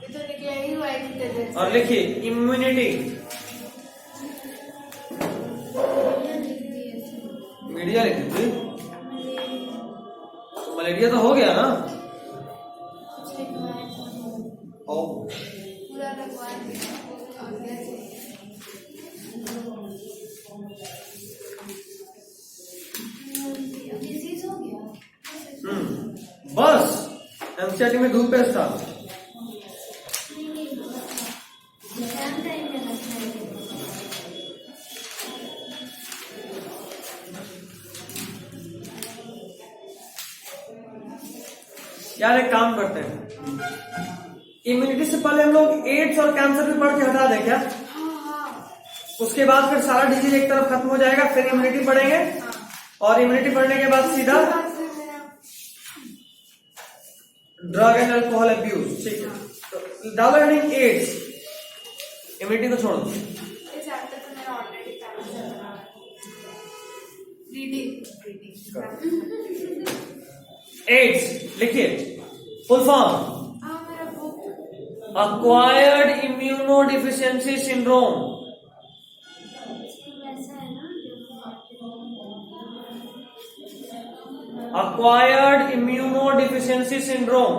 ये तो निकला ही हुआ है कितने देर से। और लिखिए इम्यूनिटी। मीडिया लिख दीजिए। मलेरिया तो हो गया ना? ओ, पूरा लगवा दिया और कैसे? डिजीज हो गया। बस एनसीईआरटी में धूप पेस्ट था। एग्जाम टाइम में लगता है। यार एक काम करते हैं, इम्यूनिटी से पहले हम लोग एड्स और कैंसर भी पढ़ के हटा दें क्या? हाँ उसके बाद फिर सारा डिजीज एक तरफ खत्म हो जाएगा, फिर इम्यूनिटी पढ़ेंगे, और इम्यूनिटी पढ़ने के बाद सीधा ड्रग एंड अल्कोहल अब्यूज। ठीक है, तो डालो हेडिंग एड्स, इम्यूनिटी को छोड़ दो। ये चैप्टर तो मेरा ऑलरेडी पहले से बना है। रीडिंग एड्स लिखिए, फुल फॉर्म हाँ मेरा बुक अक्वायर्ड इम्यूनोडिफिशियंसी सिंड्रोम। वैसा है ना Acquired immunodeficiency syndrome.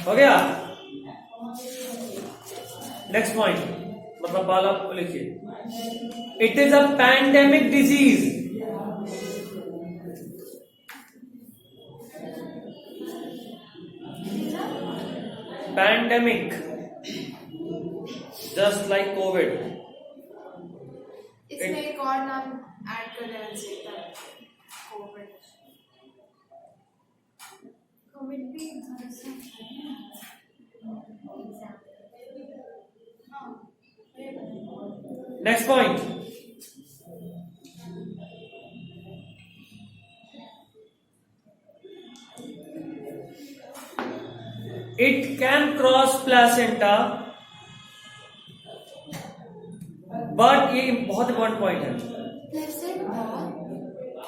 हो गया? नेक्स्ट पॉइंट, मतलब वाला लिखिए, it is a pandemic disease. Pandemic, just like Covid. इसमें एक और नाम ऐड कर देना चाहिए था, कोविड। कोविड भी next point, it can cross placenta, but ये बहुत इंपॉर्टेंट पॉइंट है।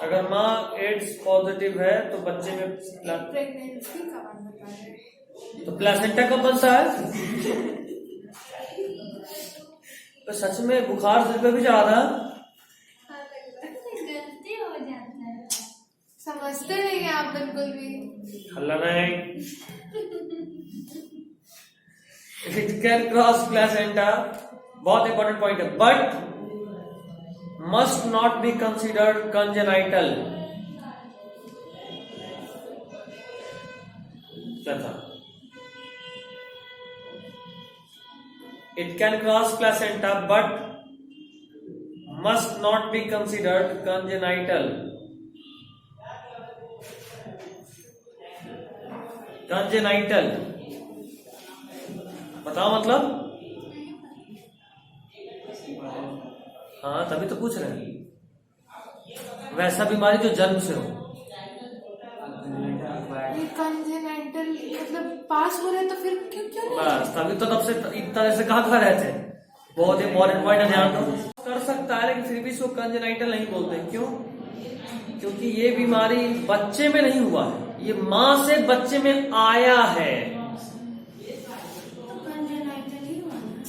अगर माँ एड्स पॉजिटिव है तो बच्चे में प्रेगनेंसी का बात बता रहे हैं। तो प्लेसेंटा कब बनता है? तो सच में बुखार सिर पे भी चढ़ा था। गलती हो जाता है। समझते नहीं हैं आप बिल्कुल भी। हल्ला नहीं। इट कैन क्रॉस प्लेसेंटा, बहुत इंपॉर्टेंट पॉइंट है, but must not be considered congenital. क्या था? It can cross placenta but must not be considered congenital. Congenital बताओ मतलब? हाँ तभी तो पूछ रहे हैं। वैसा बीमारी जो जन्म से हो। कंजेनाइटल मतलब पास हो रहे तो फिर क्यों क्यों नहीं? बस तभी तो तब से इतना से कहाँ रहते हैं। बहुत इंपॉर्टेंट पॉइंट है, ध्यान दो। कर सकता है लेकिन फिर भी इसको कंजेनाइटल नहीं बोलते। क्यों? क्योंकि ये बीमारी बच्चे में नहीं हुआ है, ये माँ से बच्चे में आया है। कंजेनाइटल ही हुआ ना।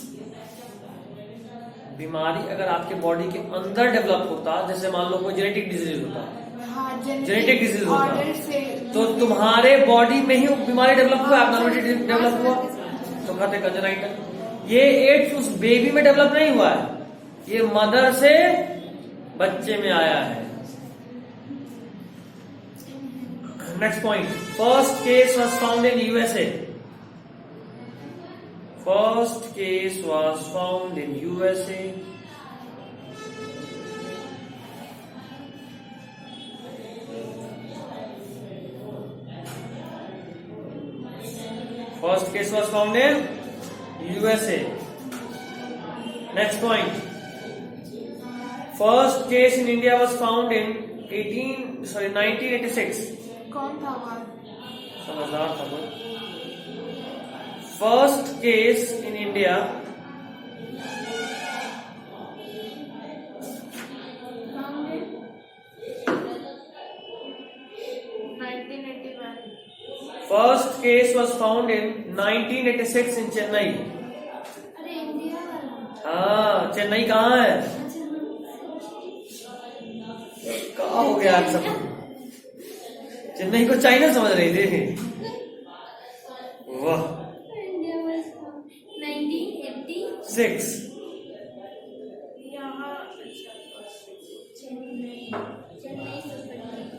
बीमारी अगर आपके बॉडी के अंदर डेवलप होता, जैसे मान लो कोई जेनेटिक डिजीज होता, हाँ, जेनेटिक डिजीज होता, ऑर्डर से तो तुम्हारे बॉडी में ही वो बीमारी डेवलप हुआ, एब्नॉर्मलिटी डेवलप हुआ, तो कहते हैं कंजेनाइटल। ये एड्स उस बेबी में डेवलप नहीं हुआ है, ये मदर से बच्चे में आया है। Next point, first case was found in USA. First case was found in USA. First case was found in USA. Next point. First case in India was found in 1986. कौन था वो? समझदार था वो। First case in India. First case was found in 1986 in Chennai. अरे India वाला। हाँ, चेन्नई कहाँ है? कहाँ हो गया आप सब? चेन्नई को चाइना समझ रही थी। वाह। इंडिया वाला 1986 यहाँ चेन्नई सुपर लीग।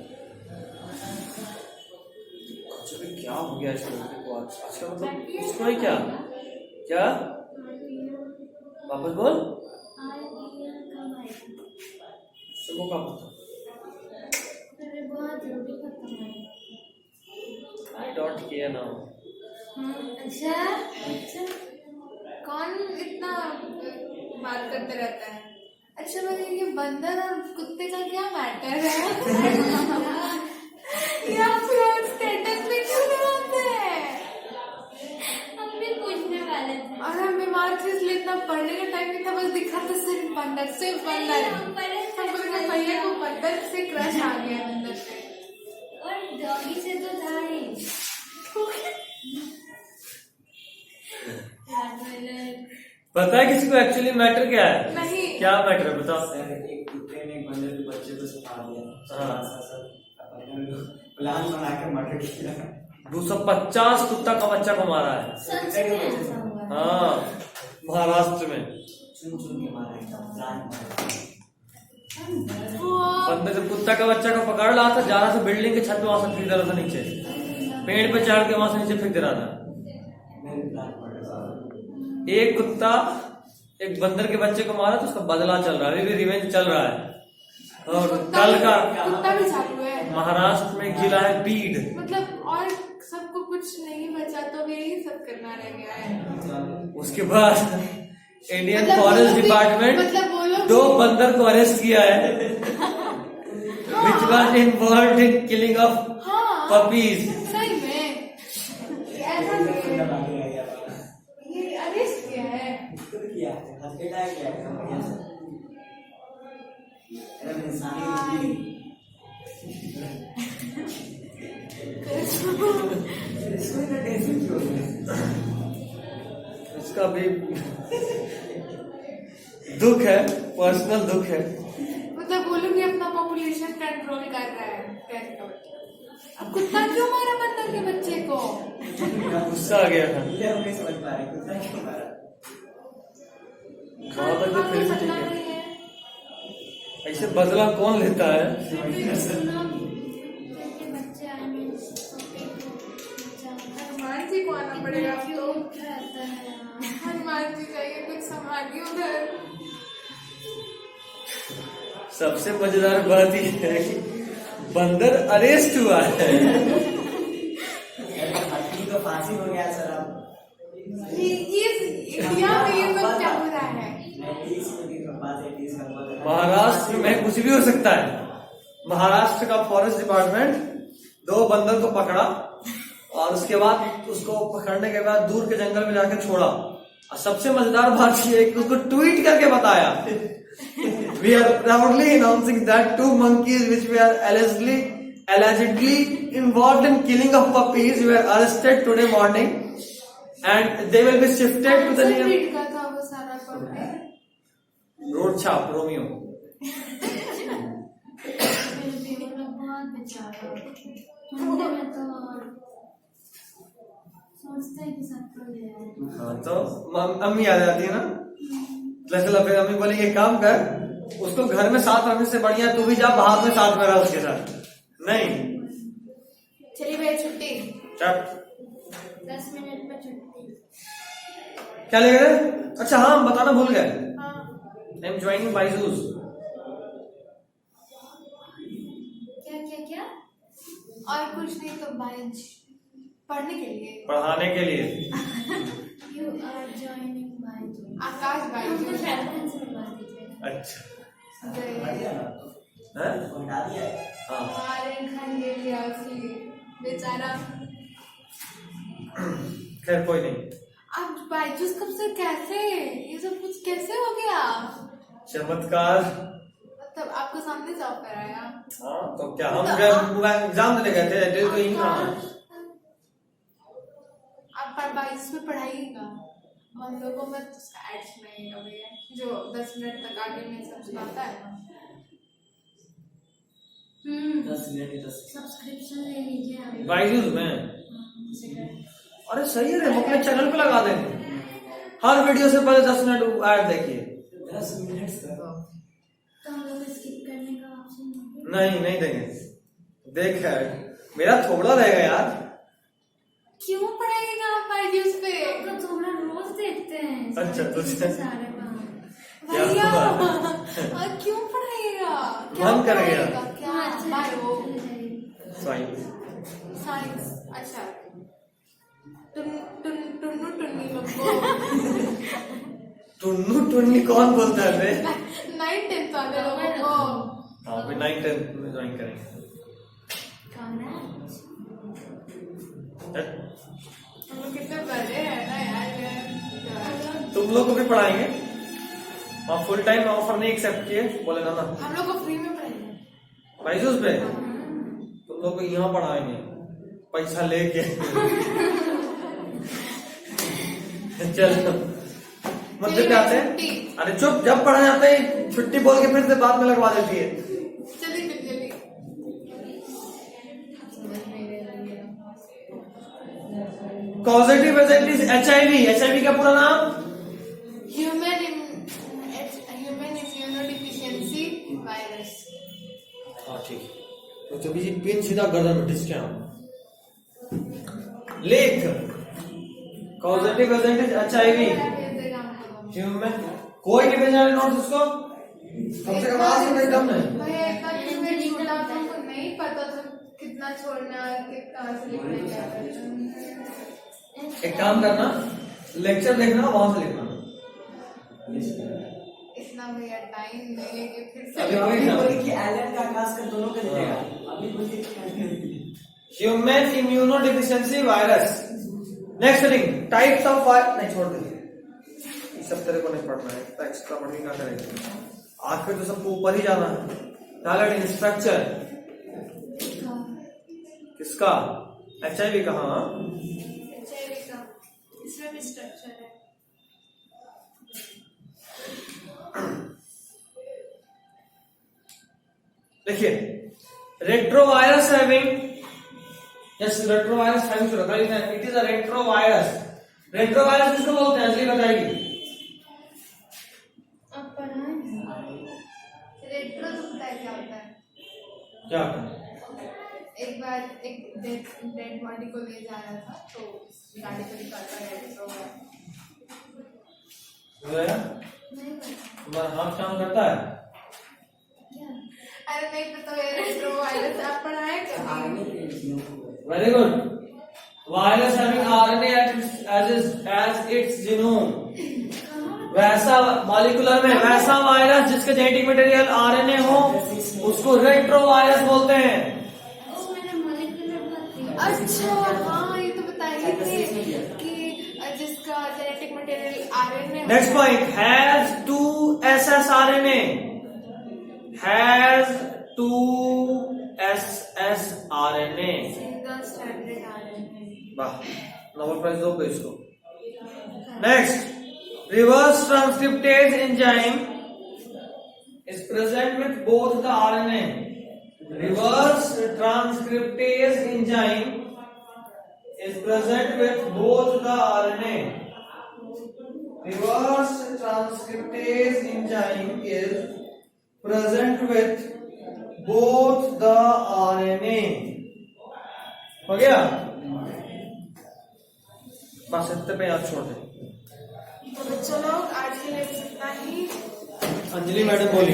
क्या हो गया इसको? आज का मतलब इसको नहीं क्या क्या वापस बोल। सबको क्या पता? बहुत जल्दी खत्म है। I don't care now. अच्छा अच्छा। कौन इतना बात करते रहता है? अच्छा मुझे ये बंदर और कुत्ते का क्या मैटर है? या फिर स्टेटस में क्यों लगाते हैं? हम भी पूछने वाले थे। और हम बीमार थे इसलिए इतना पढ़ने का टाइम नहीं था, बस दिखा था सिर्फ बंदर, सिर्फ बंदर। हम भैया को बंदर से क्रश आ गया बंदर से। और डॉगी से तो था ही। पता है किसी को एक्चुअली मैटर क्या है? नहीं। क्या मैटर है बताओ? एक कुत्ते ने एक बंदर के बच्चे को सिखा दिया। हाँ। प्लान बना के मर्डर किया। 250 कुत्ता का बच्चा को मारा है। सच में ऐसा हुआ? हाँ, महाराष्ट्र में। चुन चुन के मारा है, प्लान बना। बंदे जब कुत्ता का बच्चा को पकड़ रहा था, जा रहा था बिल्डिंग के छत पे, वहां से फेंक दे रहा था नीचे, पेड़ पे चढ़ के वहां से नीचे फेंक दे रहा था। एक कुत्ता एक बंदर के बच्चे को मारा तो उसका बदला चल रहा है, अभी भी रिवेंज चल रहा है। और कल का कुत्ता भी चालू है। महाराष्ट्र में जिला है बीड। मतलब और सबको कुछ नहीं बचा तो भी यही सब करना रह गया है। उसके बाद इंडियन मतलब फॉरेस्ट वो लोग भी- डिपार्टमेंट मतलब वो लोग 2 बंदर को अरेस्ट किया है, which was involve in killing of हाँ पपीज। सही में ऐसा नहीं है। ये अरेस्ट किया है। किया है, हॉस्पिटल किया है, बढ़िया से। अरे इंसानी इसका भी दुख है, पर्सनल दुख है। मतलब वो लोग भी अपना पॉपुलेशन कंट्रोल कर रहा है कैट का बच्चा। अब कुत्ता क्यों मारा बंदर के बच्चे को? गुस्सा आ गया था। ये हम नहीं समझ पा रहे कुत्ता क्यों मारा। बहुत अच्छा, फिर भी ठीक सकना है। नहीं है। ऐसे बदला कौन लेता है? बच्चे आए में हनुमान जी को आना पड़ेगा अब तो। रहता है। हनुमान जी जाइए कुछ संभालिए उधर। सबसे मजेदार बात यह है कि बंदर अरेस्ट हुआ है। हाथी तो फांसी हो गया सर। अब ये इंडिया में ये सब क्या हो रहा है? महाराष्ट्र में कुछ भी हो सकता है। महाराष्ट्र का फॉरेस्ट डिपार्टमेंट 2 बंदर को पकड़ा और उसके बाद उसको पकड़ने के बाद दूर के जंगल में जाकर छोड़ा। और सबसे मजेदार बात यह है कि उसको ट्वीट करके बताया, We are proudly announcing that 2 monkeys which were allegedly involved in killing of puppies were arrested today morning and they will be shifted to the near tweet का था वो सारा कंटेंट। रोड छाप रोमियो। बहुत बेचारा मंदिर में तो सोचते हैं कि सबको ले आए। हाँ तो अम्मी आ जाती है ना, चलो फिर अम्मी बोलेंगे एक काम कर, उसको घर में साथ रखने से बढ़िया तू भी जा बाहर में साथ में रह उसके साथ। नहीं चलिए भैया छुट्टी। चट 10 मिनट में छुट्टी। क्या ले गए? अच्छा हाँ हम बताना भूल गए, हाँ आई एम ज्वाइनिंग बाइजूस। क्या? और कुछ नहीं तो बाइज पढ़ने के लिए। पढ़ाने के लिए। You are joining by Aakash BYJU'S. हमको ट्रैवल से मिलवा दीजिए। अच्छा हटा दिया ना? है? हटा दिया है। हाँ हमारे खंडे लिया इसलिए बेचारा। खैर कोई नहीं। अब बाइजूस कब से कैसे ये सब कुछ कैसे हो गया? चमत्कार। मतलब आपको सामने जॉब कराया? हाँ तो क्या हम एग्जाम देने गए थे, दिल तो यही कहाँ है। आप पर बाइजूस में पढ़ाइएगा, हम लोगों में तो एड सुनाइएगा भैया, जो 10 मिनट तक आगे में सब सुनाता है ना। 10 मिनट 10 सब्सक्रिप्शन ले लीजिए अभी। बाइजूस में अरे सही है रे, हम अपने चैनल पे लगा देंगे, हर वीडियो से पहले 10 मिनट ऐड देखिए। 10 मिनट सर। तो हम लोग स्किप करने का ऑप्शन नहीं देंगे। देख यार मेरा थोड़ा रहेगा यार। क्यों पढ़ाइएगा आप बाइजूस पे? आपका थोड़ा रोज देखते हैं। अच्छा, तो सारे काम भैया क्या क्यों पढ़ाइएगा? मन कर गया। क्या बायो साइंस। साइंस? अच्छा टुन्नू टुन्नी लोग को टुन्नू टुन्नी कौन बोलता है रे? 9th 10th वाले लोगों को। हाँ फिर 9th 10th में ज्वाइन करेंगे। हम लोग कितने बड़े हैं ना यार। तुम लोग को भी पढ़ाएंगे और फुल टाइम ऑफर नहीं एक्सेप्ट किए बोले ना। हम लोग को फ्री में पढ़ाएंगे बाइजूस पे तुम लोग को यहाँ पढ़ाएंगे पैसा लेके। चलो मतलब क्या आते हैं? अरे चुप, जब पढ़ा जाते हैं छुट्टी बोल के फिर से बाद में लगवा देती है। चलिए फिर चलिए। Causative agent is HIV। HIV का पूरा नाम ह्यूमन इम्यूनोडिफिशियंसी वायरस। हाँ ठीक है, तो जब ये पेन सीधा गर्दन में डिस्क लेख। Causative agent is HIV। Human कोई नहीं भेजा नोट्स उसको, कम से कम आज से एकदम नहीं। भैया इतना किसमें छोटा था, हमको नहीं पता था कितना छोड़ना है, कितना से लिखना क्या करना। एक काम करना, लेक्चर देखना वहां से लिखना। इतना भैया टाइम नहीं लेके फिर अभी से कोई बोली कि एलन का आकाश का दोनों का लिखेगा। अभी बोली human immunodeficiency virus. Next reading types of virus. नहीं छोड़ दे, सब तेरे को नहीं पढ़ना है, इतना एक्स्ट्रा पढ़ने का करेंगे। आखिर तो सबको ऊपर ही जाना है। टैलेंट इन स्ट्रक्चर किसका? HIV का। हाँ इसमें भी स्ट्रक्चर है। देखिए retrovirus having, yes retrovirus having रखा है, it is a retrovirus. Retrovirus किसको बोलते हैं, अंजलि बताएगी। अब पढ़ाएं। रेट्रो तो पता है क्या होता है? क्या होता है? एक बार एक डेड बॉडी को ले जा रहा था तो गाड़ी को निकालता है तो तुम्हारा हाथ काम करता है? अरे नहीं पता है रेट्रो वायरस आप पढ़ाए क्या? आरएनए के जीनों को very good. Virus having RNA as its genome, वैसा मॉलिक्यूलर में वैसा वायरस जिसके जेनेटिक मटेरियल आरएनए हो उसको रेट्रोवायरस बोलते हैं। वो मैंने मॉलिक्यूलर बात की। अच्छा हाँ ये तो बताइए थे कि जिसका genetic material RNA next point, has two ssRNA, has two ssRNA. Single stranded RNA. वाह, नोबेल प्राइज दो इसको। Next, reverse transcriptase enzyme is present with both the RNA. Reverse transcriptase enzyme is present with both the RNA. Reverse transcriptase enzyme is present with both the RNA. हो गया? बस इतने पे याद छोड़ दे। तो बच्चों लोग आज के लिए बस इतना ही। अंजलि मैडम बोली।